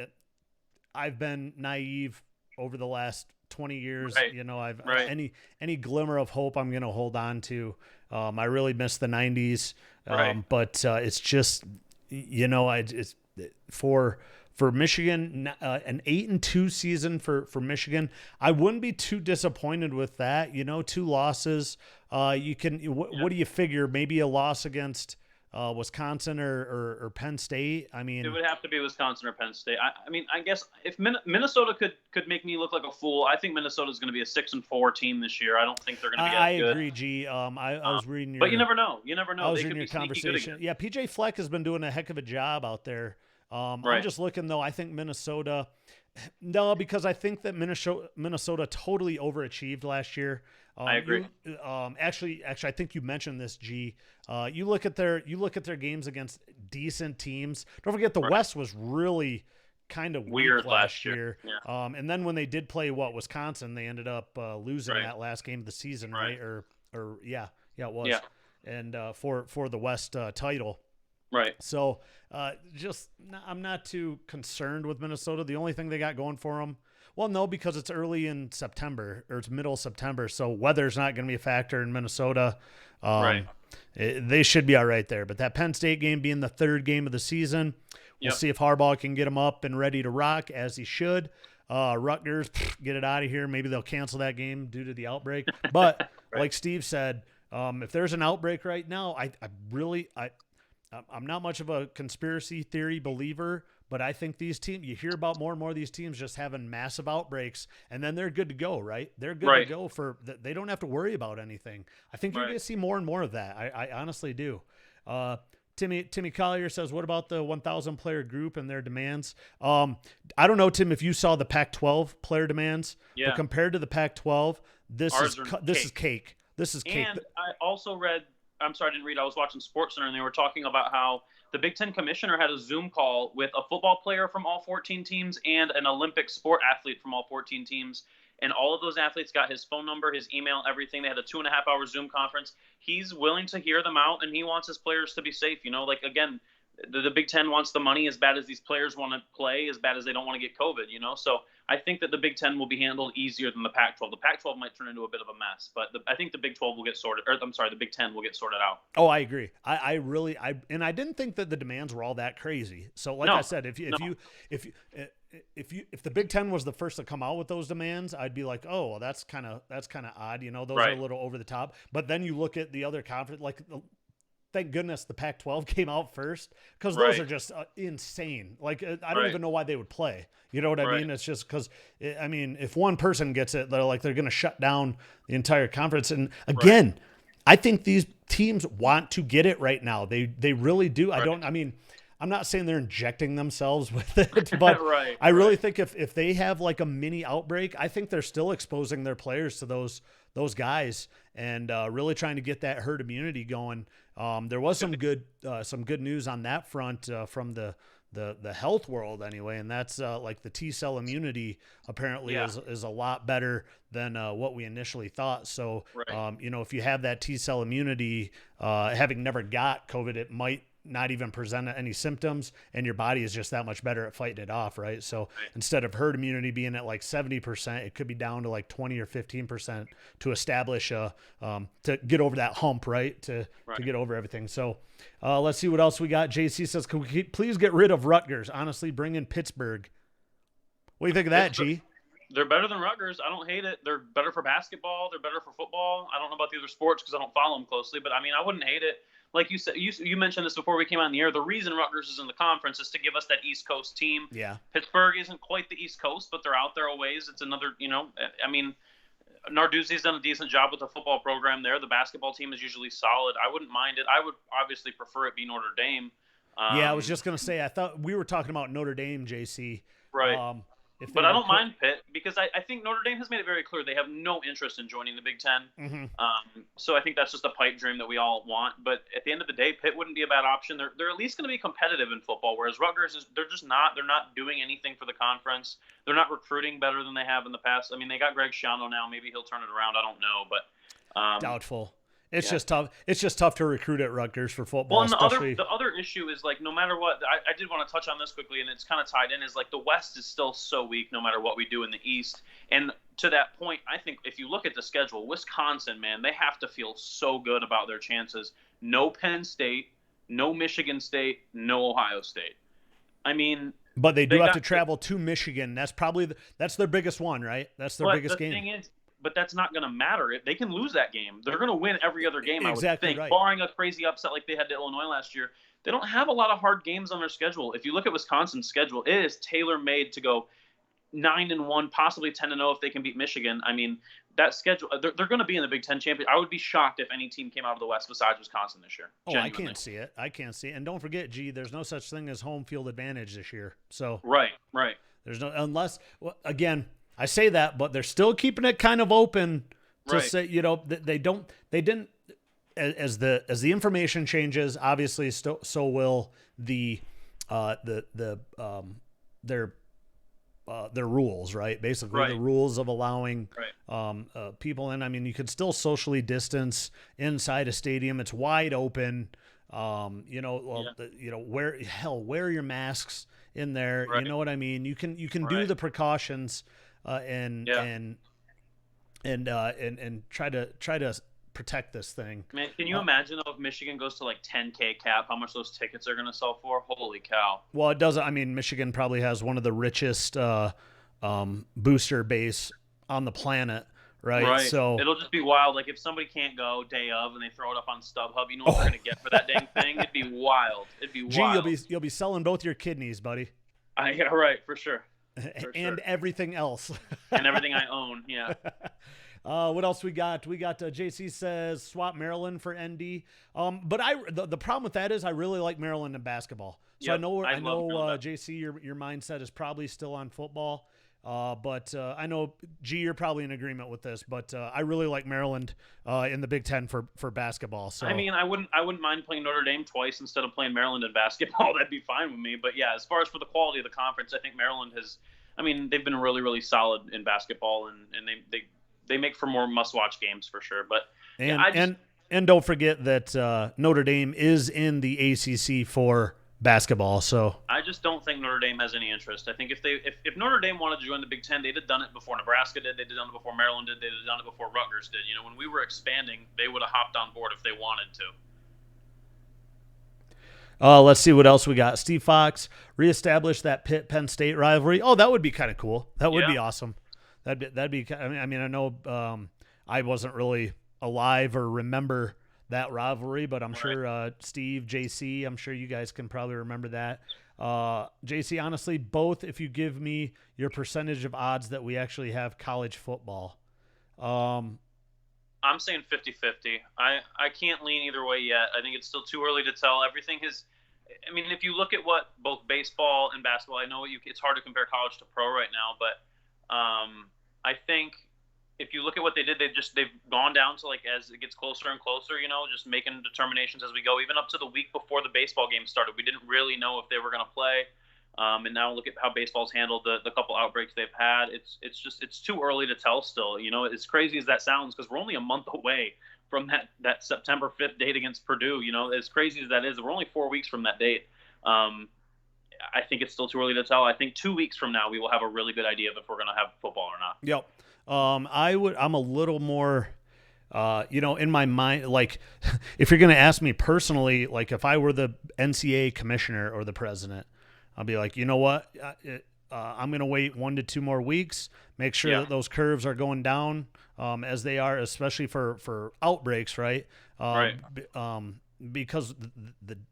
I've been naive over the last 20 years. Right. You know, right. any glimmer of hope I'm going to hold on to. I really miss the 90s, right. But it's just, you know, it's for Michigan, an 8-2 season for Michigan. I wouldn't be too disappointed with that. You know, 2 losses. You can. What do you figure? Maybe a loss against Wisconsin or Penn State. I mean, it would have to be Wisconsin or Penn State. I mean, I guess if Minnesota could make me look like a fool, I think Minnesota's going to be a 6-4 team this year. I don't think they're going to be as good. I agree, G. I was reading your. But you never know. You never know. I was reading your conversation. Yeah, PJ Fleck has been doing a heck of a job out there. I'm just looking, though. I think Minnesota – no, because I think that Minnesota totally overachieved last year. I agree. Actually, I think you mentioned this, G. You look at their games against decent teams. Don't forget the West was really kind of weird last year. Yeah. And then when they did play Wisconsin, they ended up losing that last game of the season, right? Or yeah, it was. Yeah. And for the West title. Right. So I'm not too concerned with Minnesota. The only thing they got going for them, well, no, because it's early in September or it's middle September. So weather's not going to be a factor in Minnesota. Right. They should be all right there. But that Penn State game being the 3rd game of the season, We'll Yep. see if Harbaugh can get them up and ready to rock as he should. Rutgers, get it out of here. Maybe they'll cancel that game due to the outbreak. But Right. like Steve said, if there's an outbreak right now, I'm not much of a conspiracy theory believer, but I think these teams, you hear about more and more of these teams just having massive outbreaks, and then they're good to go, right? They're good to go they don't have to worry about anything. I think you're going to see more and more of that. I honestly do. Timmy Collier says, what about the 1,000 player group and their demands? I don't know, Tim, if you saw the Pac-12 player demands, but compared to the Pac-12, this is cake. This is cake. And I also read, I'm sorry, I didn't read. I was watching SportsCenter, and they were talking about how the Big Ten commissioner had a Zoom call with a football player from all 14 teams and an Olympic sport athlete from all 14 teams. And all of those athletes got his phone number, his email, everything. They had a 2.5-hour Zoom conference. He's willing to hear them out, and he wants his players to be safe. You know, like, again, the Big Ten wants the money as bad as these players want to play, as bad as they don't want to get COVID, you know? So I think that the Big Ten will be handled easier than the Pac-12. The Pac-12 might turn into a bit of a mess, but I think the Big 12 will get sorted, or I'm sorry, the Big Ten will get sorted out. Oh, I agree. I didn't think that the demands were all that crazy. So like I said, if the Big Ten was the first to come out with those demands, I'd be like, oh, well, that's kind of odd. You know, those are a little over the top. But then you look at the other conference, like thank goodness the Pac-12 came out first, because those are just insane. Like, I don't even know why they would play. You know what I mean? It's just because, I mean, if one person gets it, they're going to shut down the entire conference. And again, I think these teams want to get it right now. They really do. I'm not saying they're injecting themselves with it, but I really think if they have like a mini outbreak, I think they're still exposing their players to those guys and really trying to get that herd immunity going. There was some good news on that front from the health world anyway, and that's like the T-cell immunity apparently is a lot better than what we initially thought. So you know, if you have that T-cell immunity, having never got COVID, it might not even present any symptoms, and your body is just that much better at fighting it off, right? So instead of herd immunity being at like 70%, it could be down to like 20 or 15% to establish to get over that hump, right? To get over everything. So let's see what else we got. JC says, can we please get rid of Rutgers? Honestly, bring in Pittsburgh. What do you think of that, G? They're better than Rutgers. I don't hate it. They're better for basketball. They're better for football. I don't know about the other sports because I don't follow them closely, but I mean, I wouldn't hate it. Like you said, you mentioned this before we came on the air. The reason Rutgers is in the conference is to give us that East Coast team. Yeah. Pittsburgh isn't quite the East Coast, but they're out there a ways. It's another, you know, I mean, Narduzzi's done a decent job with the football program there. The basketball team is usually solid. I wouldn't mind it. I would obviously prefer it be Notre Dame. Yeah, I was just going to say, I thought we were talking about Notre Dame, JC. Right. But I don't mind Pitt because I think Notre Dame has made it very clear they have no interest in joining the Big Ten. Mm-hmm. So I think that's just a pipe dream that we all want. But at the end of the day, Pitt wouldn't be a bad option. They're at least going to be competitive in football, whereas Rutgers they're just not. They're not doing anything for the conference. They're not recruiting better than they have in the past. I mean, they got Greg Schiano now. Maybe he'll turn it around. I don't know, but doubtful. It's just tough. It's just tough to recruit at Rutgers for football. Well, and the other issue is, like, no matter what, I did want to touch on this quickly, and it's kind of tied in, is like the West is still so weak no matter what we do in the East. And to that point, I think if you look at the schedule, Wisconsin, man, they have to feel so good about their chances. No Penn State, no Michigan State, no Ohio State. I mean, but they do have to travel to Michigan. That's probably that's their biggest one, right? That's their biggest game. Thing is, but that's not going to matter. If they can lose that game, they're going to win every other game, exactly, I would think, right. Barring a crazy upset like they had to Illinois last year. They don't have a lot of hard games on their schedule. If you look at Wisconsin's schedule, it is tailor-made to go 9-1, possibly 10-0 if they can beat Michigan. I mean, that schedule, they're going to be in the Big Ten championship. I would be shocked if any team came out of the West besides Wisconsin this year. Oh, genuinely. I can't see it. And don't forget, there's no such thing as home field advantage this year. So right. There's no, unless, well, again, I say that, but they're still keeping it kind of open to say, you know, they didn't, as the information changes, obviously so will their rules, right? Basically the rules of allowing people in. I mean, you can still socially distance inside a stadium. It's wide open. Wear your masks in there. You know what I mean? You can do the precautions and try to protect this thing. Man, can you imagine though if Michigan goes to like 10K cap, how much those tickets are going to sell for? Holy cow! Well, it doesn't. I mean, Michigan probably has one of the richest booster base on the planet, right? Right. So it'll just be wild. Like if somebody can't go day of and they throw it up on StubHub, you know what they're going to get for that dang thing? It'd be wild. It'd be wild. You'll be selling both your kidneys, buddy. Yeah, right, for sure. And everything else. And everything I own, yeah. What else we got? We got JC says swap Maryland for ND. But the problem with that is I really like Maryland in basketball. So Yep, I know Maryland. JC, your mindset is probably still on football. But I know G, you're probably in agreement with this. But I really like Maryland in the Big Ten for basketball. So I mean, I wouldn't mind playing Notre Dame twice instead of playing Maryland in basketball. That'd be fine with me. But yeah, as far as for the quality of the conference, I think Maryland has. I mean, they've been really, really solid in basketball, and they make for more must-watch games for sure. But and don't forget that Notre Dame is in the ACC for basketball. So I just don't think Notre Dame has any interest. I think if Notre Dame wanted to join the Big Ten, they'd have done it before Nebraska did. They'd have done it before Maryland did. They'd have done it before Rutgers did. You know, when we were expanding, they would have hopped on board if they wanted to. Let's see what else we got. Steve Fox reestablished that Pitt-Penn State rivalry. Oh, that would be kind of cool. That would be awesome. That'd be. I mean, I know I wasn't really alive or remember that rivalry, but I'm sure Steve, JC, I'm sure you guys can probably remember that. JC, honestly, both. If you give me your percentage of odds that we actually have college football, I'm saying 50-50. I can't lean either way yet. I think it's still too early to tell. Everything is. I mean, if you look at what both baseball and basketball, I know it's hard to compare college to pro right now, but I think if you look at what they did, they've gone down to, like, as it gets closer and closer, you know, just making determinations as we go. Even up to the week before the baseball game started, we didn't really know if they were going to play. And now look at how baseball's handled the couple outbreaks they've had. It's too early to tell still. You know, as crazy as that sounds, because we're only a month away from that September 5th date against Purdue. You know, as crazy as that is, we're only 4 weeks from that date. I think it's still too early to tell. I think 2 weeks from now we will have a really good idea of if we're going to have football or not. Yep. I'm a little more, in my mind, like if you're going to ask me personally, like if I were the NCAA commissioner or the president, I'll be like, you know what? I'm going to wait 1 to 2 more weeks, make sure that those curves are going down as they are, especially for outbreaks, right? Right. Because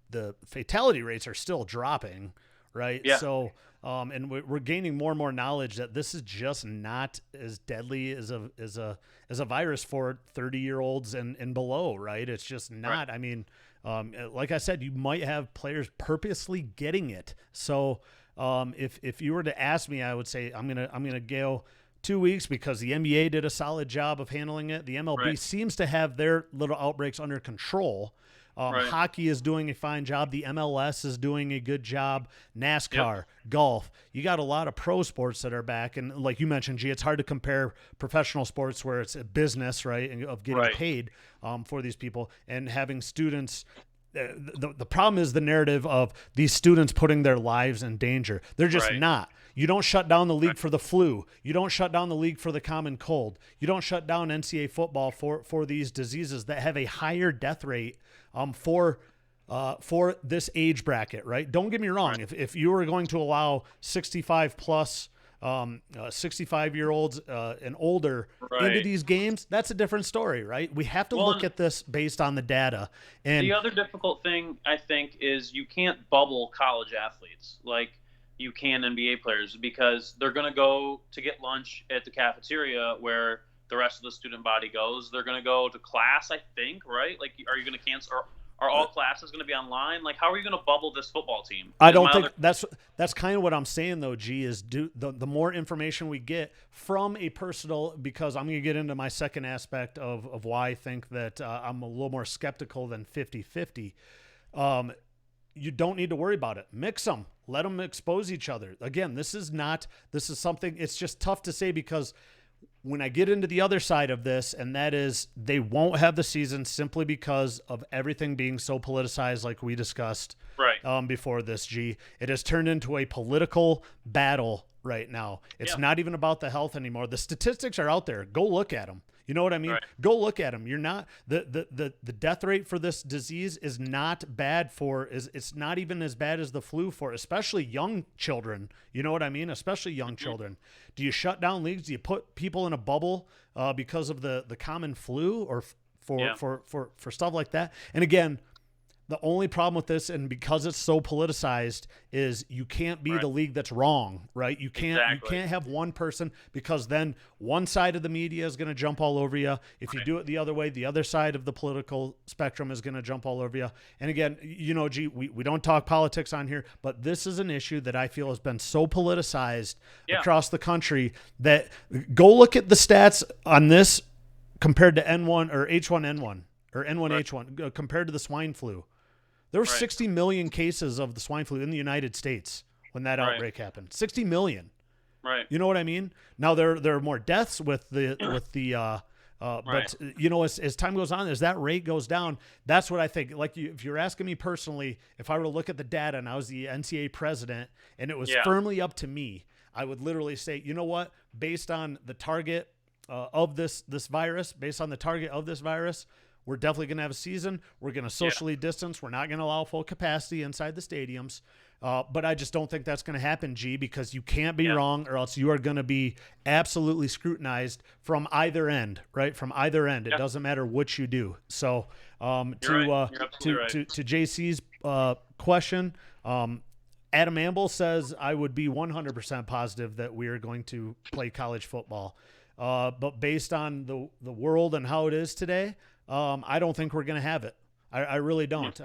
the fatality rates are still dropping, right? Yeah. So, and we're gaining more and more knowledge that this is just not as deadly as a virus for 30-year-olds and below, right? It's just not. Right. I mean, like I said, you might have players purposely getting it. So, if you were to ask me, I would say I'm gonna go 2 weeks because the NBA did a solid job of handling it. The MLB seems to have their little outbreaks under control. Hockey is doing a fine job. The MLS is doing a good job. NASCAR, golf. You got a lot of pro sports that are back. And like you mentioned, G, it's hard to compare professional sports where it's a business, right, and of getting paid for these people and having students. The problem is the narrative of these students putting their lives in danger. They're just not. You don't shut down the league for the flu. You don't shut down the league for the common cold. You don't shut down NCAA football for these diseases that have a higher death rate for this age bracket, right? Don't get me wrong. If you were going to allow 65 plus 65-year-olds and older into these games, that's a different story, right? We have to look at this based on the data. And the other difficult thing, I think, is you can't bubble college athletes like you can NBA players because they're going to go to get lunch at the cafeteria where the rest of the student body goes. They're going to go to class, I think, right? Like, are you going to cancel? Are all classes going to be online? Like, how are you going to bubble this football team? I don't think that's kind of what I'm saying, though, G, is the more information we get from a personal, because I'm going to get into my second aspect of why I think that I'm a little more skeptical than 50-50. You don't need to worry about it. Mix them. Let them expose each other. Again, this is something, it's just tough to say because when I get into the other side of this, and that is they won't have the season simply because of everything being so politicized like we discussed before this, G. It has turned into a political battle right now. It's not even about the health anymore. The statistics are out there. Go look at them. You know what I mean? Right. Go look at them. You're not the death rate for this disease is not bad for it's not even as bad as the flu for especially young children. You know what I mean? Especially young children. Do you shut down leagues? Do you put people in a bubble because of the common flu or for stuff like that? And again, the only problem with this, and because it's so politicized, is you can't be the league that's wrong, right? You can't have one person, because then one side of the media is going to jump all over you. If you do it the other way, the other side of the political spectrum is going to jump all over you. And again, you know, G, we don't talk politics on here, but this is an issue that I feel has been so politicized across the country that go look at the stats on this compared to N1 or H1N1 or N1H1 compared to the swine flu. There were 60 million cases of the swine flu in the United States when that outbreak happened. 60 million. Right. You know what I mean? Now there are more deaths but you know, as time goes on, as that rate goes down, that's what I think. Like if you're asking me personally, if I were to look at the data and I was the NCAA president and it was firmly up to me, I would literally say, you know what? Based on the target of this virus, we're definitely going to have a season. We're going to socially distance. We're not going to allow full capacity inside the stadiums. But I just don't think that's going to happen, G, because you can't be wrong, or else you are going to be absolutely scrutinized from either end, right? From either end. It doesn't matter what you do. So to JC's question, Adam Amble says, I would be 100% positive that we are going to play college football. But based on the world and how it is today, I don't think we're going to have it. I really don't.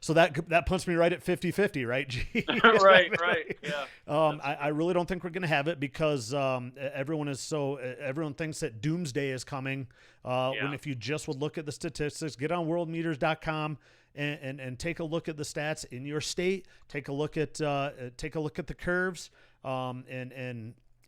So that puts me right at 50-50, right? G? right. Yeah. I really don't think we're going to have it because everyone thinks that doomsday is coming. When if you just would look at the statistics, get on worldmeters.com and take a look at the stats in your state. Take a look at the curves.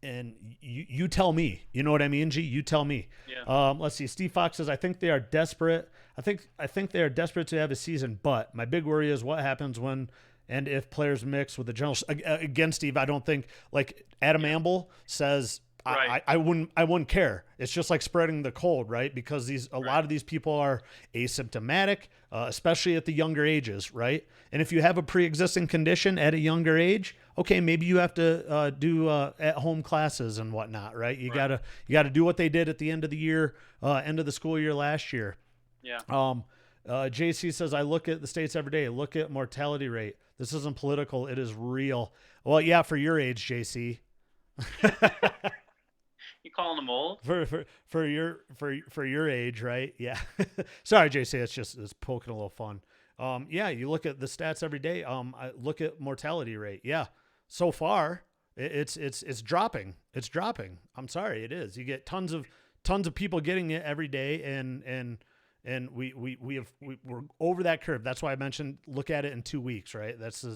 And you tell me, you know what I mean, G? You tell me. Yeah. Let's see. Steve Fox says, I think they are desperate. I think they are desperate to have a season, but my big worry is what happens when and if players mix with the general. Again, Steve, I don't think, like Adam Amble says, I wouldn't care. It's just like spreading the cold, right? Because a lot of these people are asymptomatic, especially at the younger ages, right? And if you have a pre-existing condition at a younger age, okay, maybe you have to do at-home classes and whatnot, right? You gotta do what they did at the end of the year, end of the school year last year. Yeah. JC says, I look at the states every day. Look at mortality rate. This isn't political. It is real. Well, yeah, for your age, JC. You calling them old? For your age, right? Yeah. Sorry, JC. It's poking a little fun. Yeah, you look at the stats every day. I look at mortality rate. Yeah. So far, it's dropping. It's dropping. I'm sorry, it is. You get tons of people getting it every day, and we're over that curve. That's why I mentioned look at it in 2 weeks, right? That's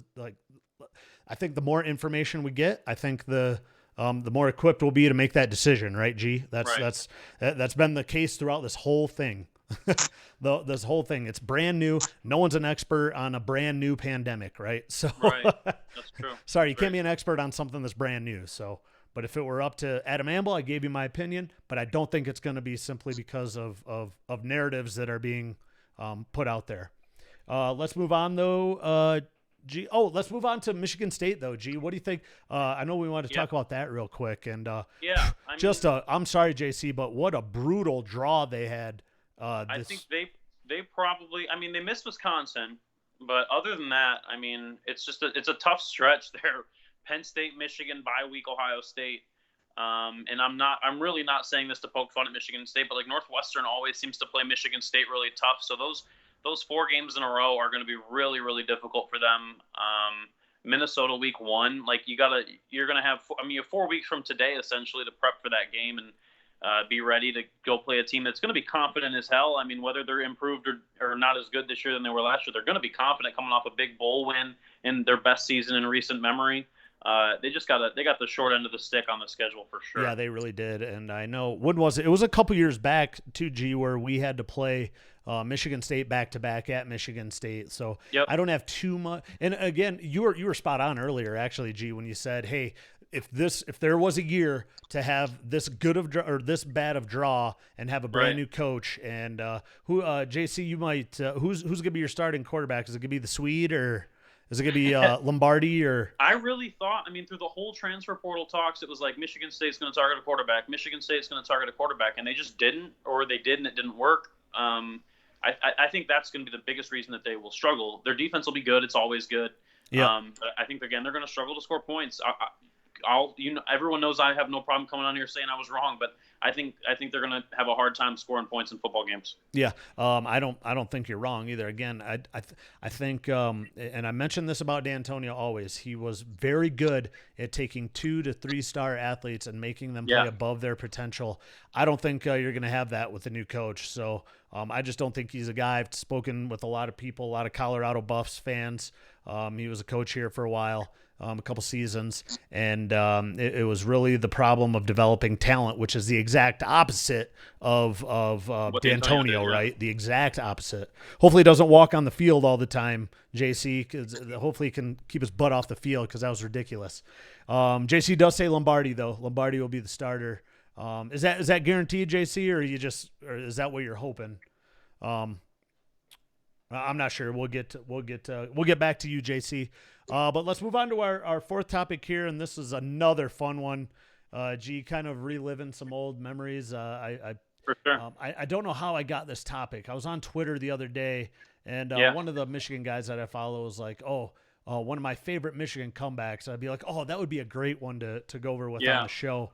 I think the more information we get, I think the more equipped we'll be to make that decision, right, G? That's been the case throughout this whole thing. This whole thing, it's brand new. No one's an expert on a brand new pandemic, right? So that's true. Sorry, you can't be an expert on something that's brand new. So, but if it were up to Adam Amble, I gave you my opinion, but I don't think it's going to be simply because of narratives that are being put out there. Let's move on though. G. Oh, let's move on to Michigan State though. G, what do you think? I know we wanted to talk about that real quick, and I'm sorry, JC, but what a brutal draw they had. I think they probably. I mean, they missed Wisconsin, but other than that, I mean, it's a tough stretch there. Penn State, Michigan, bye week, Ohio State. And I'm really not saying this to poke fun at Michigan State, but like Northwestern always seems to play Michigan State really tough. So those 4 games in a row are going to be really, really difficult for them. Minnesota week 1, like you're going to have, you have 4 weeks from today essentially to prep for that game and be ready to go play a team that's going to be confident as hell. I mean, whether they're improved or not as good this year than they were last year, they're going to be confident coming off a big bowl win in their best season in recent memory. They got the short end of the stick on the schedule for sure. Yeah, they really did. And I know, when was it? It was a couple years back too, G, where we had to play Michigan State back-to-back at Michigan State. So I don't have too much. And again, you were spot on earlier, actually, G, when you said, hey, if there was a year to have this good of or this bad of draw and have a brand new coach and JC, you might who's gonna be your starting quarterback? Is it gonna be the Swede or is it gonna be Lombardi or? I really thought, I mean, through the whole transfer portal talks, it was like Michigan State's going to target a quarterback, Michigan State's going to target a quarterback, and they just didn't, or they did and it didn't work. I think that's going to be the biggest reason that they will struggle. Their defense will be good; it's always good. Yeah. But I think again they're going to struggle to score points. Everyone knows I have no problem coming on here saying I was wrong, but I think they're going to have a hard time scoring points in football games. Yeah, I don't think you're wrong either. Again, I think, and I mentioned this about D'Antonio always. He was very good at taking 2 to 3 star athletes and making them play above their potential. I don't think you're going to have that with the new coach. So I just don't think he's a guy. I've spoken with a lot of people, a lot of Colorado Buffs fans. He was a coach here for a while. A couple seasons, and it was really the problem of developing talent, which is the exact opposite of D'Antonio, right? The exact opposite. Hopefully he doesn't walk on the field all the time, JC, because hopefully he can keep his butt off the field because that was ridiculous. JC does say Lombardi, though. Lombardi will be the starter. Is that guaranteed, JC, or is that what you're hoping? I'm not sure. We'll get back to you, JC. But let's move on to our fourth topic here, and this is another fun one. Kind of reliving some old memories. For sure. I don't know how I got this topic. I was on Twitter the other day, and one of the Michigan guys that I follow was like, one of my favorite Michigan comebacks. I'd be like, that would be a great one to go over with on the show.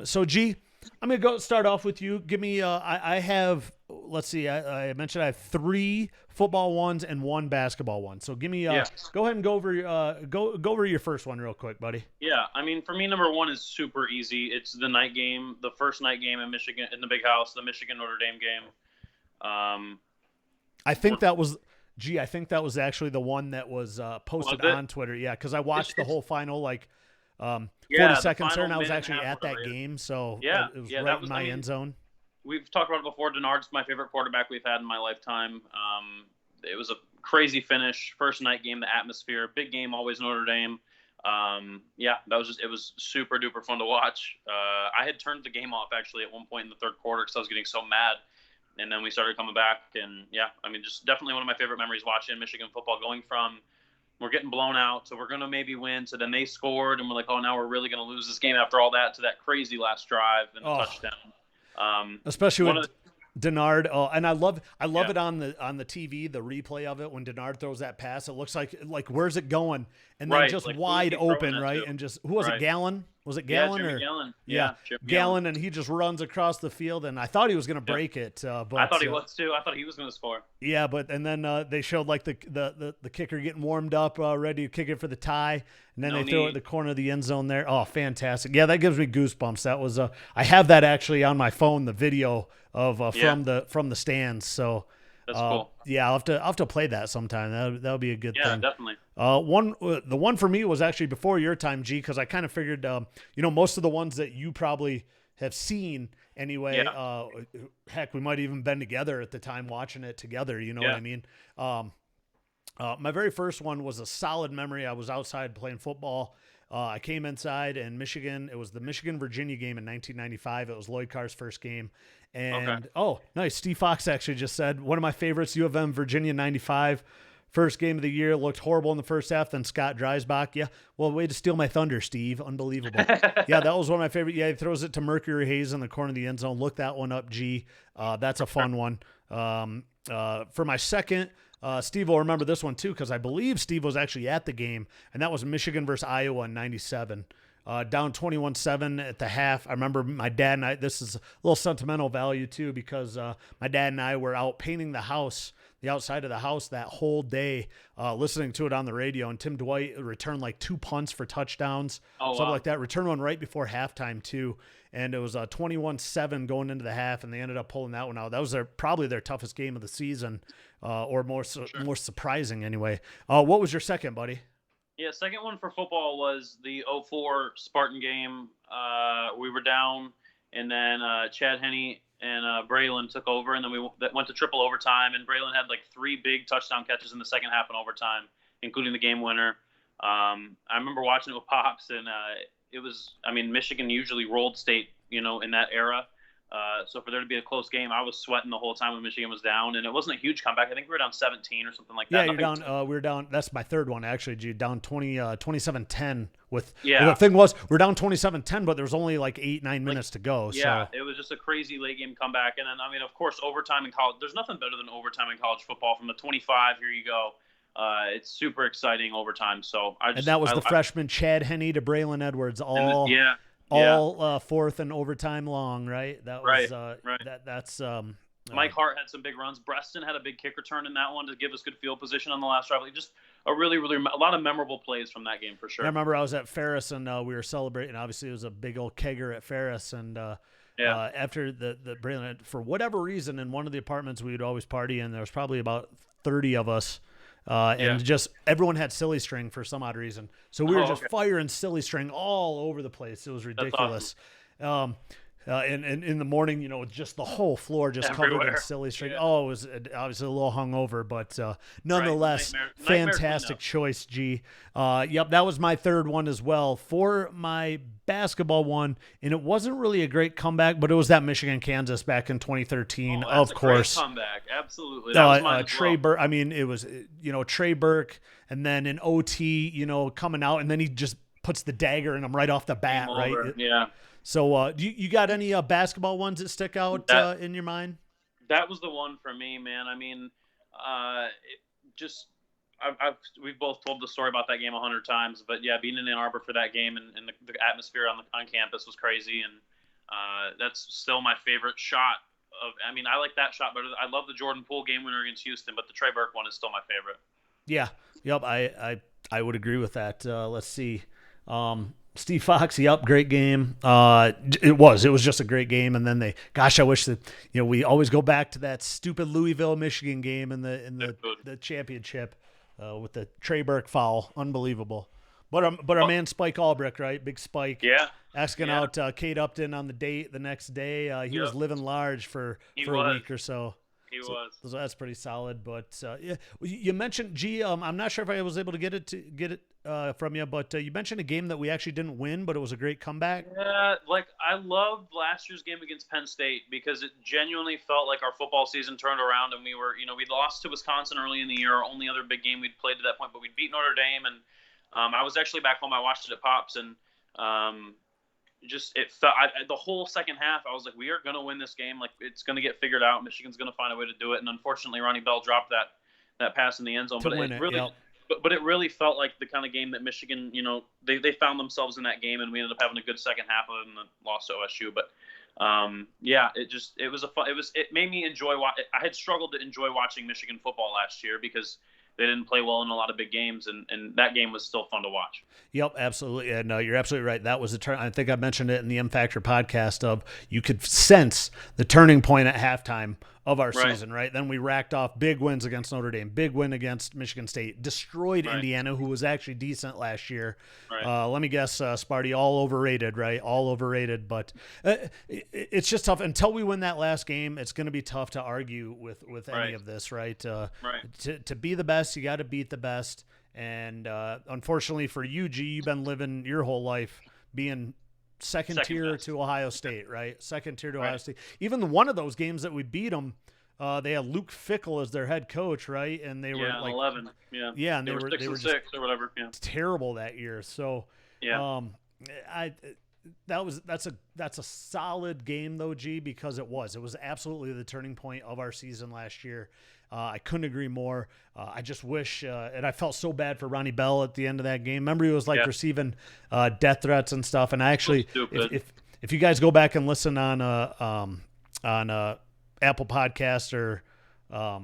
So, G, I'm going to start off with you. Give me, I have, let's see, I mentioned I have 3 football ones and 1 basketball one. So give me, go ahead and go over your first one real quick, buddy. Yeah. I mean, for me, number 1 is super easy. It's the night game, the first night game in Michigan, in the Big House, the Michigan Notre Dame game. I think that was actually the one that was posted on Twitter. Yeah. Cause I watched the whole final, 40 seconds there, and I was actually at that game, so it was right in my end zone. We've talked about it before. Denard's my favorite quarterback we've had in my lifetime. It was a crazy finish, first night game, the atmosphere, big game, always Notre Dame. It was super duper fun to watch. I had turned the game off actually at one point in the third quarter because I was getting so mad, and then we started coming back, and just definitely one of my favorite memories watching Michigan football, going from we're getting blown out, so we're going to maybe win. So then they scored, and we're like, now we're really going to lose this game after all that, to that crazy last drive and a touchdown. Especially with Denard. And I love it on the TV, the replay of it when Denard throws that pass. It looks like where's it going? And then just wide open, right? And just who was it? Gallon? Was it Gallon or Gallon? Gallon, and he just runs across the field, and I thought he was going to break it. But I thought he was too. I thought he was going to score. Yeah, and then they showed the kicker getting warmed up, ready to kick it for the tie, and then throw it in the corner of the end zone there. Oh, fantastic! Yeah, that gives me goosebumps. That was I have that actually on my phone, the video of from the stands. So. That's cool. Yeah, I'll have to play that sometime. That'll be a good thing. Yeah, definitely. The one for me was actually before your time, G, because I kind of figured, most of the ones that you probably have seen anyway. Yeah. Heck, we might even been together at the time watching it together. You know what I mean? My very first one was a solid memory. I was outside playing football. I came inside, and Michigan. It was the Michigan-Virginia game in 1995. It was Lloyd Carr's first game. And, nice. Steve Fox actually just said, one of my favorites, U of M, Virginia 95. First game of the year, looked horrible in the first half. Then Scott Dreisbach. Yeah, well, way to steal my thunder, Steve. Unbelievable. Yeah, that was one of my favorite. Yeah, he throws it to Mercury Hayes in the corner of the end zone. Look that one up, G. That's a fun one. For my second, Steve will remember this one too, because I believe Steve was actually at the game, and that was Michigan versus Iowa in 97. Down 21-7 at the half. I remember my dad and I, this is a little sentimental value too, because my dad and I were out painting the house, the outside of the house that whole day, listening to it on the radio, and Tim Dwight returned 2 punts for touchdowns, something like that. Returned one right before halftime too. And it was 21-7 going into the half, and they ended up pulling that one out. That was probably their toughest game of the season, or more surprising anyway. What was your second, buddy? Yeah, second one for football was the 04 Spartan game. We were down, and then Chad Henne and Braylon took over, and then we went to triple overtime, and Braylon had 3 big touchdown catches in the second half and overtime, including the game winner. I remember watching it with Pops, and it was. I mean, Michigan usually rolled State, in that era. So for there to be a close game, I was sweating the whole time when Michigan was down, and it wasn't a huge comeback. I think we were down 17 or something like that. Yeah, you're down. We were down. That's my third one, actually, G. Down 27-10 with. Yeah. Well, the thing was, we're down 27-10, but there was only like 8-9 minutes to go. Yeah, so. It was just a crazy late game comeback. And then, I mean, of course, overtime in college. There's nothing better than overtime in college football. From the 25, here you go. It's super exciting overtime. So and that was the freshman Chad Henne to Braylon Edwards, all fourth and overtime long, right? That was right. That's Mike Hart had some big runs. Breston had a big kick return in that one to give us good field position on the last drive. Like, just a really, really a lot of memorable plays from that game for sure. I remember I was at Ferris and we were celebrating. Obviously, it was a big old kegger at Ferris, and after the Braylon, for whatever reason, in one of the apartments we would always party in, there was probably about 30 of us. And just everyone had silly string for some odd reason. So we were just firing silly string all over the place. It was ridiculous. Awesome. And in the morning, just the whole floor just covered in silly string. Yeah. Oh, it was obviously a little hungover, but nonetheless, fantastic choice, G. Yep, that was my third one as well. For my basketball one, and it wasn't really a great comeback, but it was that Michigan-Kansas back in 2013, of course. Great comeback, absolutely. That was mine Trey Burke. I mean, it was Trey Burke, and then an OT, coming out, and then he just puts the dagger in him right off the bat, right? Yeah. So, you got any basketball ones that stick out in your mind? That was the one for me, man. I mean, we've both told the story about that game 100 times, but yeah, being in Ann Arbor for that game and the atmosphere on campus was crazy, and that's still my favorite shot. I like that shot better. I love the Jordan Poole game winner against Houston, but the Trey Burke one is still my favorite. Yeah, yep, I would agree with that. Let's see. Steve Fox, yep, great game. It was just a great game. And then I wish that, we always go back to that stupid Louisville, Michigan game in the championship with the Trey Burke foul. Unbelievable. But our man Spike Albrecht, right? Big Spike. Yeah. Asking out Kate Upton on the date the next day. He was living large for a week or so. He was. So that's pretty solid. But you mentioned G. I'm not sure if I was able to get it from you, but you mentioned a game that we actually didn't win, but it was a great comeback. Yeah, I loved last year's game against Penn State because it genuinely felt like our football season turned around, and we were, we'd lost to Wisconsin early in the year, our only other big game we'd played to that point, but we'd beat Notre Dame, and I was actually back home. I watched it at Pops, and it felt the whole second half. I was like, we are going to win this game. Like, it's going to get figured out. Michigan's going to find a way to do it. And unfortunately, Ronnie Bell dropped that pass in the end zone. But it really felt like the kind of game that Michigan, they found themselves in that game, and we ended up having a good second half of it and then lost to OSU. But it made me enjoy. I had struggled to enjoy watching Michigan football last year because they didn't play well in a lot of big games, and that game was still fun to watch. Yep, absolutely. And you're absolutely right. That was I think I mentioned it in the M Factor podcast of you could sense the turning point at halftime of our season, right? Then we racked off big wins against Notre Dame, big win against Michigan State, destroyed Indiana, who was actually decent last year. Let me guess, Sparty, all overrated, right? All overrated, but it's just tough. Until we win that last game, it's going to be tough to argue with any of this, right? To be the best, you got to beat the best. And unfortunately for you, G, you've been living your whole life being second tier best to Ohio State, right? Second tier to Ohio State. Even one of those games that we beat them, they had Luke Fickell as their head coach, right? And they were like 11, and they were 6 or whatever, terrible that year. So that's a solid game though, G, because it was absolutely the turning point of our season last year. I couldn't agree more. I just wish, and I felt so bad for Ronnie Bell at the end of that game. Remember, he was receiving death threats and stuff. And I actually, if you guys go back and listen on Apple Podcast or a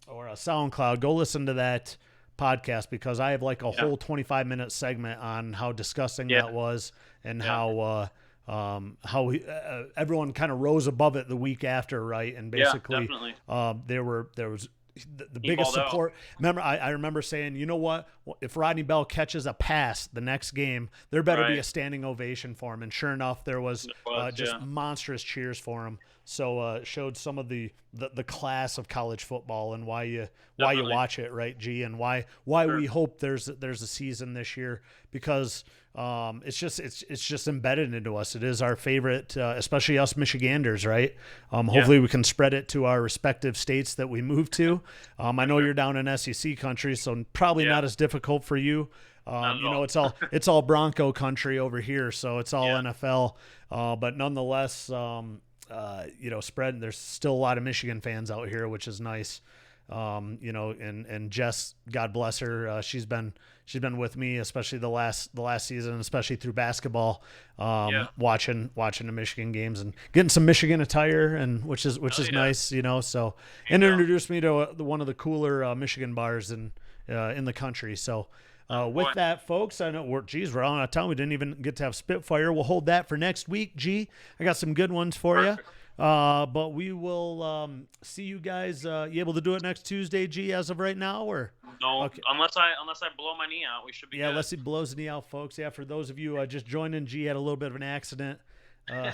SoundCloud, go listen to that podcast because I have a whole 25-minute segment on how disgusting that was and how everyone kind of rose above it the week after, right? And basically, there was the biggest support. Remember, I remember saying, you know what? If Rodney Bell catches a pass the next game, there better be a standing ovation for him. And sure enough, there was just monstrous cheers for him. So showed some of the class of college football and why you Definitely. watch it, right, G, and why Sure. we hope there's a season this year, because it's just embedded into us. It is our favorite, especially us Michiganders, right? Hopefully we can spread it to our respective states that we move to. I know you're down in SEC country, so probably Yeah. not as difficult for you. Not at You know, all. it's all Bronco country over here, so it's all Yeah. NFL. But nonetheless, you know, spread. There's still a lot of Michigan fans out here, which is nice. You know, and Jess, God bless her, she's been with me, especially the last season, especially through basketball, Yeah. watching the Michigan games and getting some Michigan attire, and which is Hell yeah. nice, you know. So, There and you go. introduced me to one of the cooler Michigan bars in the country. So. With boy. that, folks, I know we're running out of time. We didn't even get to have Spitfire. We'll hold that for next week. G, I got some good ones for you. Perfect. But we will see you guys. You able to do it next Tuesday, G, as of right now, or? No, Okay. unless I blow my knee out, we should be Yeah, good. let's see. Blows the knee out, folks. Yeah, for those of you just joining, G had a little bit of an accident. Bit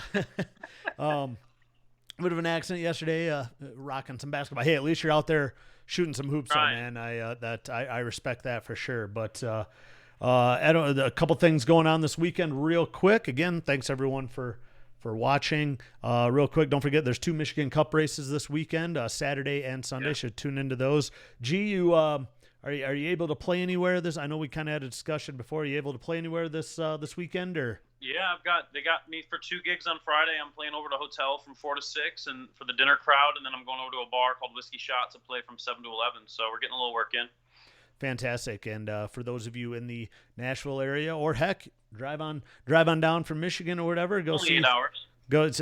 of an accident yesterday, rocking some basketball. Hey, at least you're out there shooting some hoops, Right. man. I respect that for sure. But a couple things going on this weekend, real quick. Again, thanks everyone for watching. Real quick, don't forget there's 2 Michigan Cup races this weekend, Saturday and Sunday. Yeah. Should tune into those. G, you are you able to play anywhere this? I know we kind of had a discussion before. Are you able to play anywhere this weekend, or? Yeah, they got me for 2 gigs on Friday. I'm playing over at a hotel from 4 to 6, and for the dinner crowd, and then I'm going over to a bar called Whiskey Shot to play from 7 to 11. So we're getting a little work in. Fantastic. And for those of you in the Nashville area, or heck, drive on down from Michigan or whatever, go Only see. 8 hours.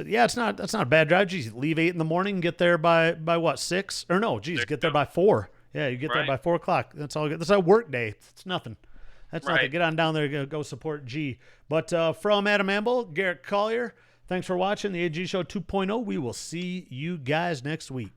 Yeah, that's not a bad drive. Geez, leave 8 in the morning, get there by what, 6? Or no, geez, There get you there go. by 4. Yeah, you get there Right. by 4 o'clock. That's all good. That's a work day. It's nothing. That's nothing. Right. Get on down there, go support G. But from Adam Amble, Garrett Collier, thanks for watching the AG Show 2.0. We will see you guys next week.